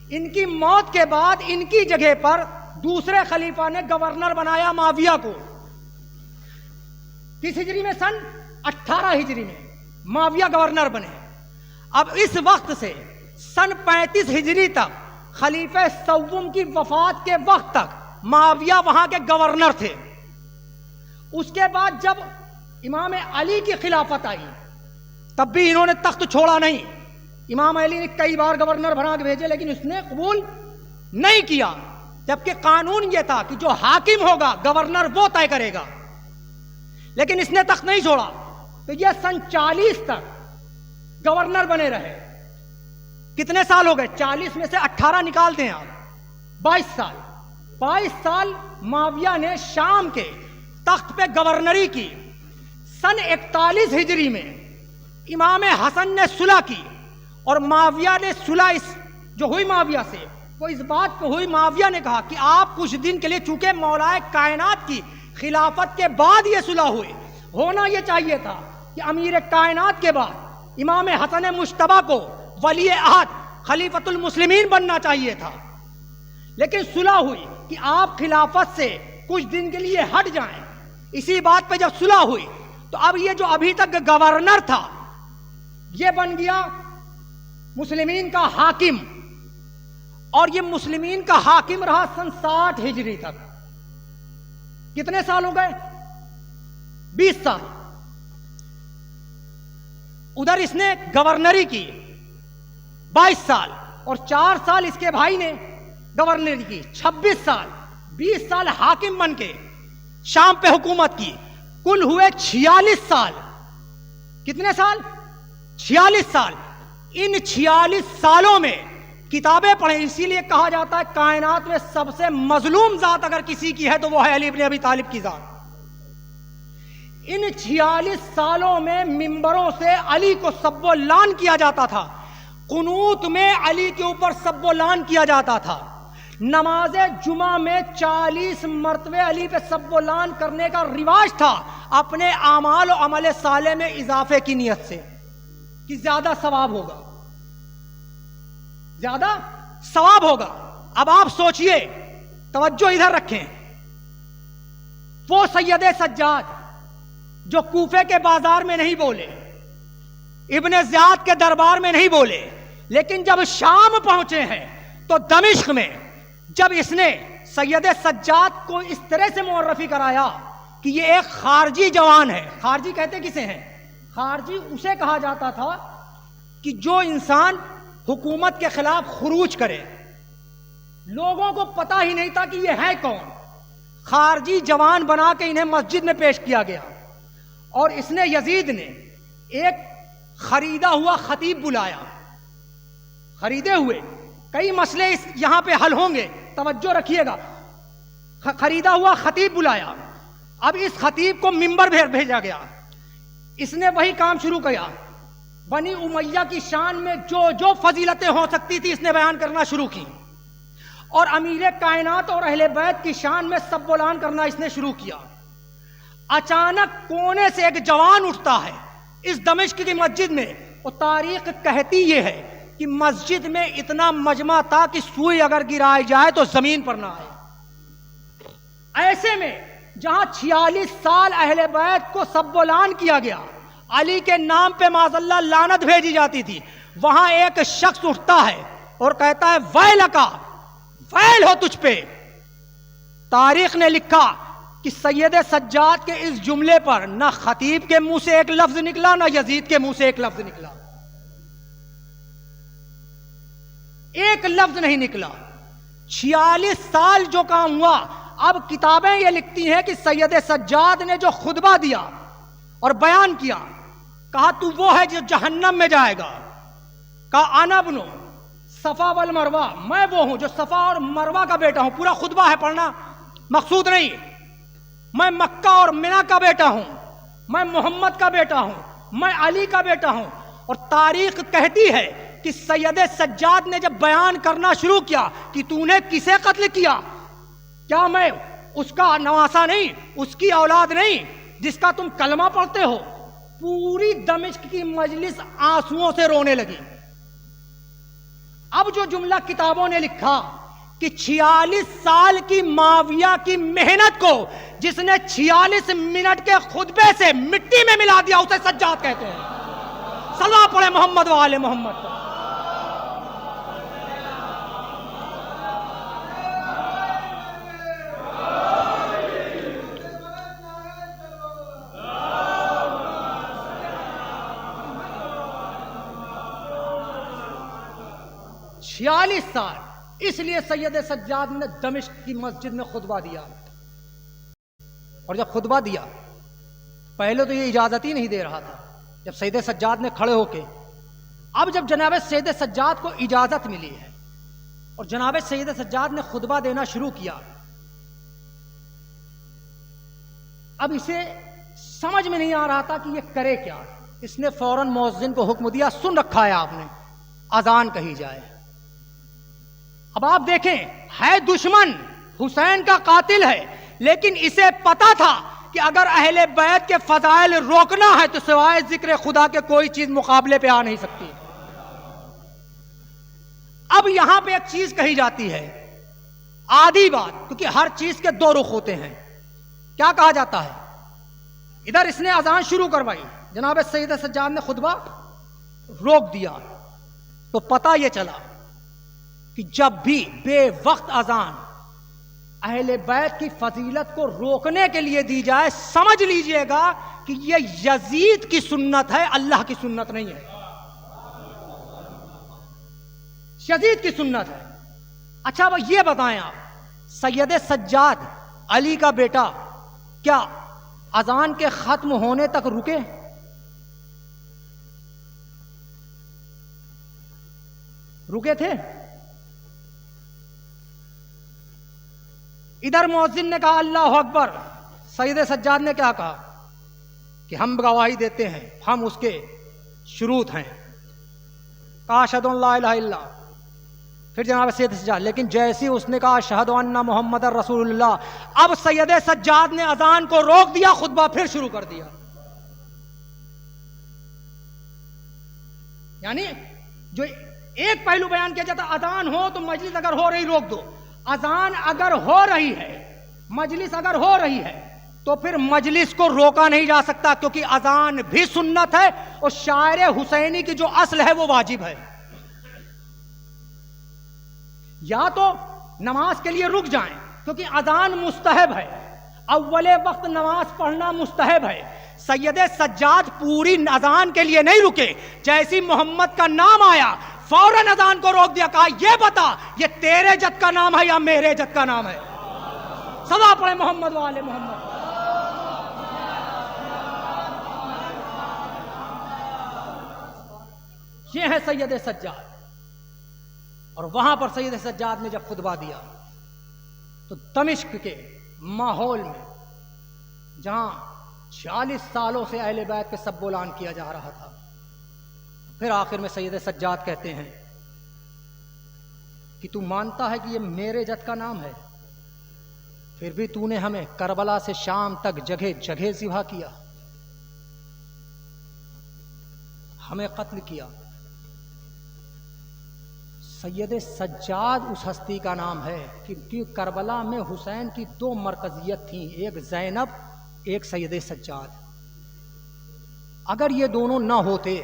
ان کی موت کے بعد ان کی جگہ پر دوسرے خلیفہ نے گورنر بنایا معاویہ کو۔ کس ہجری میں؟ سن 18 ہجری میں معاویہ گورنر بنے۔ اب اس وقت سے سن 35 ہجری تک، خلیفہ سوم کی وفات کے وقت تک معاویہ وہاں کے گورنر تھے۔ اس کے بعد جب امام علی کی خلافت آئی تب بھی انہوں نے تخت چھوڑا نہیں۔ امام علی نے کئی بار گورنر بنا کے بھیجے لیکن اس نے قبول نہیں کیا، جبکہ قانون یہ تھا کہ جو حاکم ہوگا گورنر وہ طے کرے گا، لیکن اس نے تخت نہیں چھوڑا۔ تو یہ سن 40 تک گورنر بنے رہے۔ کتنے سال ہو گئے؟ 40 میں سے 18 نکال دیں آپ، 22 سال۔ 22 سال معاویہ نے شام کے تخت پہ گورنری کی۔ سن 41 ہجری میں امام حسن نے صلح کی، اور معاویہ نے صلح جو ہوئی معاویہ سے وہ اس بات پہ ہوئی، معاویہ نے کہا کہ آپ کچھ دن کے لیے، چونکہ مولا کائنات کی خلافت کے بعد یہ صلح ہوئی، ہونا یہ چاہیے تھا کہ امیر کائنات کے بعد امام حسن مجتبی کو ولی عہد خلیفۃ المسلمین بننا چاہیے تھا، لیکن صلح ہوئی کہ آپ خلافت سے کچھ دن کے لیے ہٹ جائیں۔ اسی بات پہ جب صلح ہوئی تو اب یہ جو ابھی تک گورنر تھا یہ بن گیا مسلمین کا حاکم، اور یہ مسلمین کا حاکم رہا سن 60 ہجری تک۔ کتنے سال ہو گئے؟ 20 سال۔ ادھر اس نے گورنری کی 22 سال، اور 4 سال اس کے بھائی نے گورنری کی، 26 سال۔ 20 سال حاکم بن کے شام پہ حکومت کی، کل ہوئے 46 سال۔ کتنے سال؟ 46 سال۔ ان 46 سالوں میں کتابیں پڑھیں، اسی لیے کہا جاتا ہے کائنات میں سب سے مظلوم ذات اگر کسی کی ہے تو وہ ہے علی ابن ابی طالب کی ذات۔ ان 46 سالوں میں ممبروں سے علی کو سب و لعن کیا جاتا تھا، قنوت میں علی کے اوپر سب و لعن کیا جاتا تھا، نماز جمعہ میں 40 مرتبے علی پہ سب و لعن کرنے کا رواج تھا، اپنے اعمال و عمل صالح میں اضافے کی نیت سے کہ زیادہ ثواب ہوگا، زیادہ ثواب ہوگا۔ اب آپ سوچئے، توجہ ادھر رکھیں، وہ سید سجاد جو کوفے کے بازار میں نہیں بولے، ابن زیاد کے دربار میں نہیں بولے، لیکن جب شام پہنچے ہیں تو دمشق میں جب اس نے سید سجاد کو اس طرح سے معرفی کرایا کہ یہ ایک خارجی جوان ہے۔ خارجی کہتے کسے ہیں؟ خارجی اسے کہا جاتا تھا کہ جو انسان حکومت کے خلاف خروج کرے، لوگوں کو پتہ ہی نہیں تھا کہ یہ ہے کون، خارجی جوان بنا کے انہیں مسجد میں پیش کیا گیا، اور اس نے یزید نے ایک خریدا ہوا خطیب بلایا۔ خریدے ہوئے کئی مسئلے یہاں پہ حل ہوں گے، توجہ رکھیے گا۔ خریدا ہوا خطیب بلایا. اب اس خطیب کو منبر بھیجا گیا. اس نے وہی کام شروع کیا. بنی امیہ کی شان میں جو فضیلتیں ہو سکتی تھی اس نے بیان کرنا شروع کی, اور امیر کائنات اور اہل بیت کی شان میں سب اعلان کرنا اس نے شروع کیا. اچانک کونے سے ایک جوان اٹھتا ہے اس دمشق کی مسجد میں, اور تاریخ کہتی یہ ہے کہ مسجد میں اتنا مجمع تھا کہ سوئی اگر گرائی جائے تو زمین پر نہ آئے. ایسے میں جہاں 46 سال اہل بیت کو سب اعلان کیا گیا, علی کے نام پہ معاذ اللہ لعنت بھیجی جاتی تھی, وہاں ایک شخص اٹھتا ہے اور کہتا ہے ویلکا, ویل ہو تجھ پہ. تاریخ نے لکھا کہ سید سجاد کے اس جملے پر نہ خطیب کے منہ سے ایک لفظ نکلا, نہ یزید کے منہ سے ایک لفظ نکلا, ایک لفظ نہیں نکلا. 46 سال جو کام ہوا. اب کتابیں یہ لکھتی ہیں کہ سید سجاد نے جو خطبہ دیا اور بیان کیا, کہا تو وہ ہے جو جہنم میں جائے گا. کہا انا ابن صفا والمروہ, میں وہ ہوں جو صفا اور مروہ کا بیٹا ہوں. پورا خطبہ ہے, پڑھنا مقصود نہیں. میں مکہ اور منا کا بیٹا ہوں, میں محمد کا بیٹا ہوں, میں علی کا بیٹا ہوں. اور تاریخ کہتی ہے کہ سید سجاد نے جب بیان کرنا شروع کیا کہ تو نے کسے قتل کیا, کیا میں اس کا نواسا نہیں, اس کی اولاد نہیں جس کا تم کلمہ پڑھتے ہو؟ پوری دمشق کی مجلس آنسوؤں سے رونے لگی. اب جو جملہ کتابوں نے لکھا کہ 46 سال کی معاویہ کی محنت کو جس نے 46 منٹ کے خطبے سے مٹی میں ملا دیا اسے سجاد کہتے ہیں. صلوات پڑھے محمد و آل محمد پر. چھیالیس سال. اس لیے سید سجاد نے دمشق کی مسجد میں خطبہ دیا. اور جب خطبہ دیا پہلے تو یہ اجازت ہی نہیں دے رہا تھا. جب سید سجاد نے کھڑے ہو کے, اب جب جناب سید سجاد کو اجازت ملی ہے اور جناب سید سجاد نے خطبہ دینا شروع کیا, اب اسے سمجھ میں نہیں آ رہا تھا کہ یہ کرے کیا. اس نے فوراً مؤذن کو حکم دیا, سن رکھا ہے آپ نے, اذان کہی جائے. اب آپ دیکھیں, ہے دشمن, حسین کا قاتل ہے, لیکن اسے پتا تھا کہ اگر اہل بیت کے فضائل روکنا ہے تو سوائے ذکر خدا کے کوئی چیز مقابلے پہ آ نہیں سکتی. اب یہاں پہ ایک چیز کہی جاتی ہے, آدھی بات, کیونکہ ہر چیز کے دو رخ ہوتے ہیں. کیا کہا جاتا ہے, ادھر اس نے اذان شروع کروائی, جناب سید سجاد نے خطبہ روک دیا, تو پتہ یہ چلا کہ جب بھی بے وقت اذان اہل بیت کی فضیلت کو روکنے کے لیے دی جائے, سمجھ لیجئے گا کہ یہ یزید کی سنت ہے, اللہ کی سنت نہیں ہے. یزید کی سنت ہے. اچھا اب یہ بتائیں آپ, سید سجاد علی کا بیٹا کیا اذان کے ختم ہونے تک رکے؟ رکے تھے؟ ادھر مؤذن نے کہا اللہ اکبر, سید سجاد نے کیا کہا کہ ہم گواہی دیتے ہیں, ہم اس کے شروط ہیں, کہا اشہد ان لا الہ الا. پھر جناب سید سجاد, لیکن جیسی اس نے کہا اشہد ان محمد رسول اللہ, اب سید سجاد نے اذان کو روک دیا, خطبہ پھر شروع کر دیا. یعنی جو ایک پہلو بیان کیا جاتا, اذان ہو تو مجلس اگر ہو رہی روک دو, اذان اگر ہو رہی ہے, مجلس اگر ہو رہی ہے, تو پھر مجلس کو روکا نہیں جا سکتا, کیونکہ اذان بھی سنت ہے اور شاعر حسینی کی جو اصل ہے وہ واجب ہے. یا تو نماز کے لیے رک جائیں کیونکہ اذان مستحب ہے, اول وقت نماز پڑھنا مستحب ہے. سید سجاد پوری اذان کے لیے نہیں رکے, جیسی محمد کا نام آیا فوراً اذان کو روک دیا, کہا یہ بتا یہ تیرے جد کا نام ہے یا میرے جد کا نام ہے؟ صلوات پڑھے محمد و آل محمد. یہ ہے سید سجاد. اور وہاں پر سید سجاد نے جب خطبہ دیا تو دمشق کے ماحول میں جہاں 40 سالوں سے اہل بیت پہ سب بولان کیا جا رہا تھا، پھر آخر میں سید سجاد کہتے ہیں کہ تو مانتا ہے کہ یہ میرے جد کا نام ہے، پھر بھی تو نے ہمیں کربلا سے شام تک جگہ جگہ ذبح کیا، ہمیں قتل کیا۔ سید سجاد اس ہستی کا نام ہے کیونکہ کربلا میں حسین کی 2 مرکزیت تھیں، ایک زینب، ایک سید سجاد۔ اگر یہ دونوں نہ ہوتے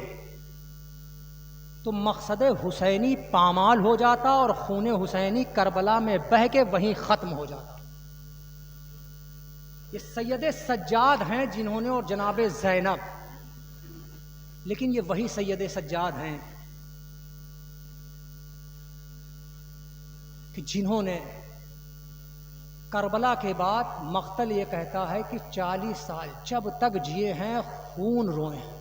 تو مقصد حسینی پامال ہو جاتا اور خون حسینی کربلا میں بہہ کے وہیں ختم ہو جاتا۔ یہ سید سجاد ہیں جنہوں نے، اور جناب زینب، لیکن یہ وہی سید سجاد ہیں کہ جنہوں نے کربلا کے بعد مقتل یہ کہتا ہے کہ 40 سال جب تک جیے ہیں خون روئے ہیں۔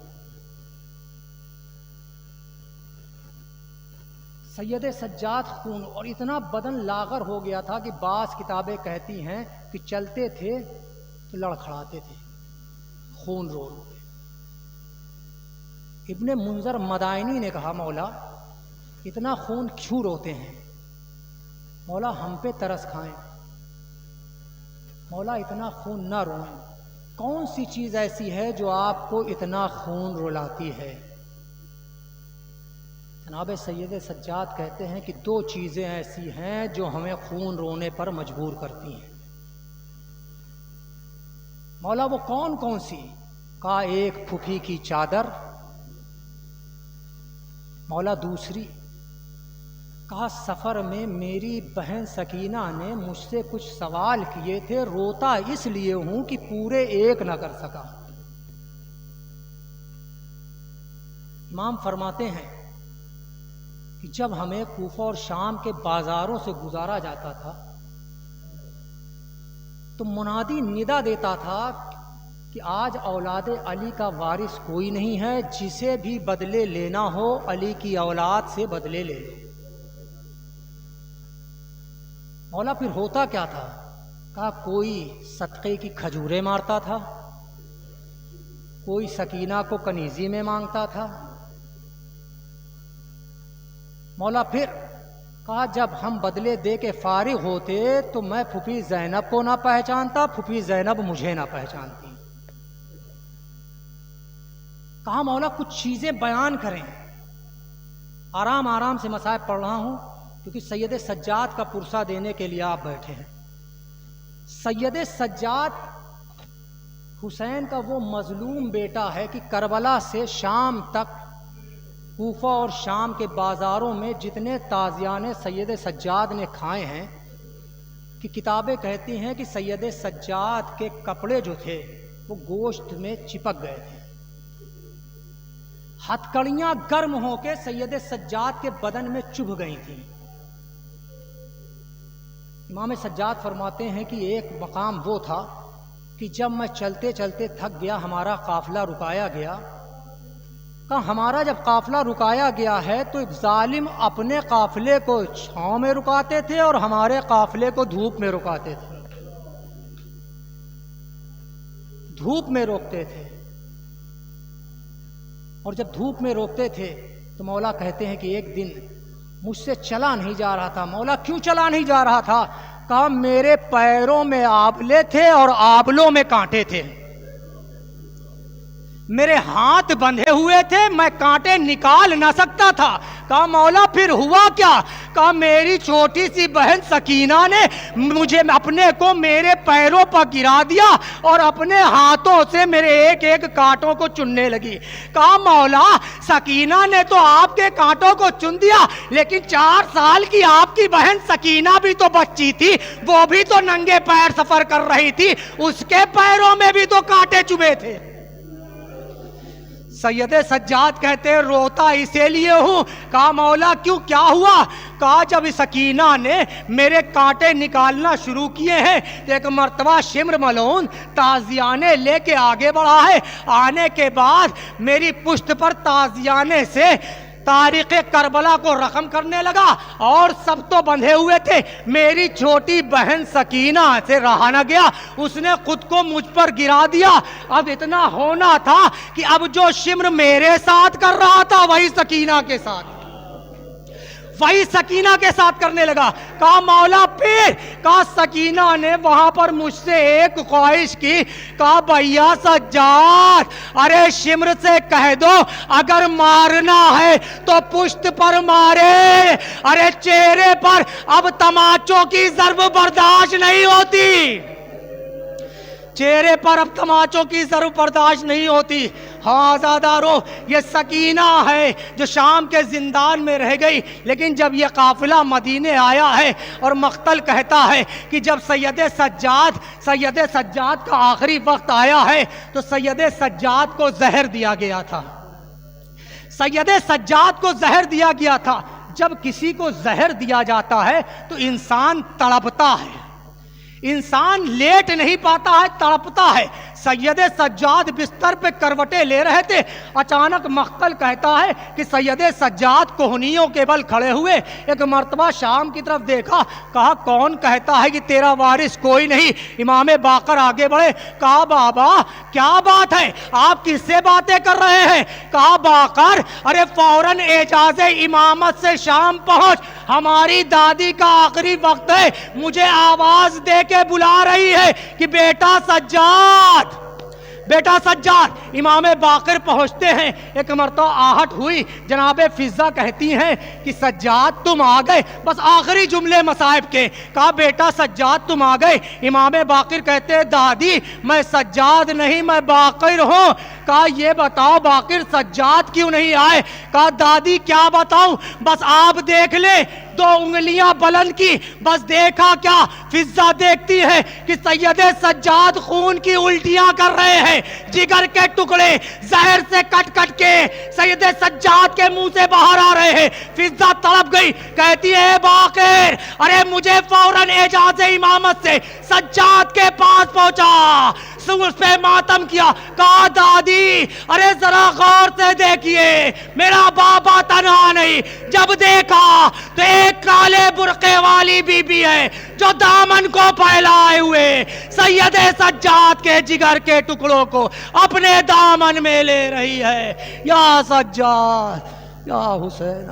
سید سجاد خون، اور اتنا بدن لاغر ہو گیا تھا کہ بعض کتابیں کہتی ہیں کہ چلتے تھے تو لڑکھڑاتے تھے خون رو رو کے۔ ابن منذر مدائنی نے کہا مولا اتنا خون کیوں روتے ہیں؟ مولا ہم پہ ترس کھائیں، مولا اتنا خون نہ روئیں، کون سی چیز ایسی ہے جو آپ کو اتنا خون رلاتی ہے؟ جناب سید سجاد کہتے ہیں کہ 2 چیزیں ایسی ہیں جو ہمیں خون رونے پر مجبور کرتی ہیں۔ مولا وہ کون کون سی؟ کہا ایک پھوپھی کی چادر، مولا دوسری، کہا سفر میں میری بہن سکینہ نے مجھ سے کچھ سوال کیے تھے، روتا اس لیے ہوں کہ پورے ایک نہ کر سکا۔ امام فرماتے ہیں کہ جب ہمیں کوفہ اور شام کے بازاروں سے گزارا جاتا تھا تو منادی ندا دیتا تھا کہ آج اولاد علی کا وارث کوئی نہیں ہے، جسے بھی بدلے لینا ہو علی کی اولاد سے بدلے لے لو۔ مولا پھر ہوتا کیا تھا؟ کہا کوئی صدقے کی کھجوریں مارتا تھا، کوئی سکینہ کو کنیزی میں مانگتا تھا۔ مولا پھر کہا جب ہم بدلے دے کے فارغ ہوتے تو میں پھوپھی زینب کو نہ پہچانتا، پھوپھی زینب مجھے نہ پہچانتی۔ کہا مولا کچھ چیزیں بیان کریں، آرام آرام سے مصائب پڑھ رہا ہوں کیونکہ سید سجاد کا پرسہ دینے کے لیے آپ بیٹھے ہیں۔ سید سجاد حسین کا وہ مظلوم بیٹا ہے کہ کربلا سے شام تک کوفہ اور شام کے بازاروں میں جتنے تازیانے سید سجاد نے کھائے ہیں کہ کتابیں کہتی ہیں کہ سید سجاد کے کپڑے جو تھے وہ گوشت میں چپک گئے تھے، ہتھکڑیاں گرم ہو کے سید سجاد کے بدن میں چبھ گئی تھیں۔ امام سجاد فرماتے ہیں کہ ایک مقام وہ تھا کہ جب میں چلتے چلتے تھک گیا، ہمارا قافلہ رکایا گیا۔ کہا ہمارا جب قافلہ رکایا گیا ہے تو ایک ظالم اپنے قافلے کو چھاؤں میں رکاتے تھے اور ہمارے قافلے کو دھوپ میں رکاتے تھے، دھوپ میں روکتے تھے۔ اور جب دھوپ میں روکتے تھے تو مولا کہتے ہیں کہ ایک دن مجھ سے چلا نہیں جا رہا تھا۔ مولا کیوں چلا نہیں جا رہا تھا؟ کہا میرے پیروں میں آبلے تھے اور آبلوں میں کانٹے تھے، میرے ہاتھ بندھے ہوئے تھے، میں کانٹے نکال نہ سکتا تھا۔ کہا مولا پھر ہوا کیا؟ کہا میری چھوٹی سی بہن سکینہ نے مجھے اپنے کو میرے پیروں پر گرا دیا اور اپنے ہاتھوں سے میرے ایک ایک کانٹوں کو چننے لگی۔ کہا مولا سکینہ نے تو آپ کے کانٹوں کو چن دیا، لیکن 4 سال کی آپ کی بہن سکینہ بھی تو بچی تھی، وہ بھی تو ننگے پیر سفر کر رہی تھی، اس کے پیروں میں بھی تو کانٹے چبھے تھے۔ سید سجاد کہتے روتا اسی لیے ہوں۔ کہا مولا کیوں، کیا ہوا؟ کہا جب سکینہ نے میرے کانٹے نکالنا شروع کیے ہیں، ایک مرتبہ شمر ملعون تازیانے لے کے آگے بڑھا ہے، آنے کے بعد میری پشت پر تازیانے سے تاریخ کربلا کو رقم کرنے لگا اور سب تو بندھے ہوئے تھے، میری چھوٹی بہن سکینہ سے رہا نہ گیا، اس نے خود کو مجھ پر گرا دیا۔ اب اتنا ہونا تھا کہ اب جو شمر میرے ساتھ کر رہا تھا وہی سکینہ کے ساتھ کرنے لگا۔ کہا مولا پیر، کہا سکینہ نے وہاں پر مجھ سے ایک خواہش کی، کہا بھیا سجاد، ارے شمر سے کہہ دو اگر مارنا ہے تو پشت پر مارے، ارے چہرے پر اب تماچوں کی ضرب برداشت نہیں ہوتی، چہرے پر اب تماچوں کی ضرب برداشت نہیں ہوتی۔ ہاں آزادارو، یہ سکینہ ہے جو شام کے زندان میں رہ گئی، لیکن جب یہ قافلہ مدینے آیا ہے اور مقتل کہتا ہے کہ جب سید سجاد کا آخری وقت آیا ہے تو سید سجاد کو زہر دیا گیا تھا، سید سجاد کو زہر دیا گیا تھا۔ جب کسی کو زہر دیا جاتا ہے تو انسان تڑپتا ہے، انسان لیٹ نہیں پاتا ہے، تڑپتا ہے۔ سید سجاد بستر پہ کروٹیں لے رہے تھے، اچانک مقتل کہتا ہے کہ سید سجاد کوہنیوں کے بل کھڑے ہوئے، ایک مرتبہ شام کی طرف دیکھا، کہا کون کہتا ہے کہ تیرا وارث کوئی نہیں؟ امام باقر آگے بڑھے، کہا بابا کیا بات ہے، آپ کس سے باتیں کر رہے ہیں؟ کہا باقر، ارے فوراً اعجاز امامت سے شام پہنچ، ہماری دادی کا آخری وقت ہے، مجھے آواز دے کے بلا رہی ہے کہ بیٹا سجاد، بیٹا سجاد۔ امام باقر پہنچتے ہیں، ایک مرتبہ آہٹ ہوئی، جناب فضہ کہتی ہیں کہ سجاد تم آ گئے، بس آخری جملے مصائب کے، کہا بیٹا سجاد تم آ گئے۔ امام باقر کہتے ہیں دادی میں سجاد نہیں میں باقر ہوں۔ کہا یہ بتاؤ باقر سجاد کیوں نہیں آئے؟ کہا دادی کیا بتاؤں، بس آپ دیکھ لیں، دو انگلیاں بلند کی، بس دیکھا کیا؟ فضہ دیکھتی ہے کہ سید سجاد خون کی الٹیاں کر رہے ہیں، جگر کے ٹکڑے زہر سے کٹ کٹ کے سید سجاد کے منہ سے باہر آ رہے ہیں۔ فضہ تڑپ گئی، کہتی ہے باقر ارے مجھے فوراً اعجاز امامت سے سجاد کے پاس پہنچا۔ اس پہ ماتم کیا، کہا دادی ارے ذرا غور سے دیکھیے، میرا بابا تنہا نہیں، جب دیکھا تو ایک کالے برقعے والی بی بی ہے جو دامن کو پھیلائے ہوئے سید سجاد کے جگر کے ٹکڑوں کو اپنے دامن میں لے رہی ہے۔ یا سجاد یا حسین۔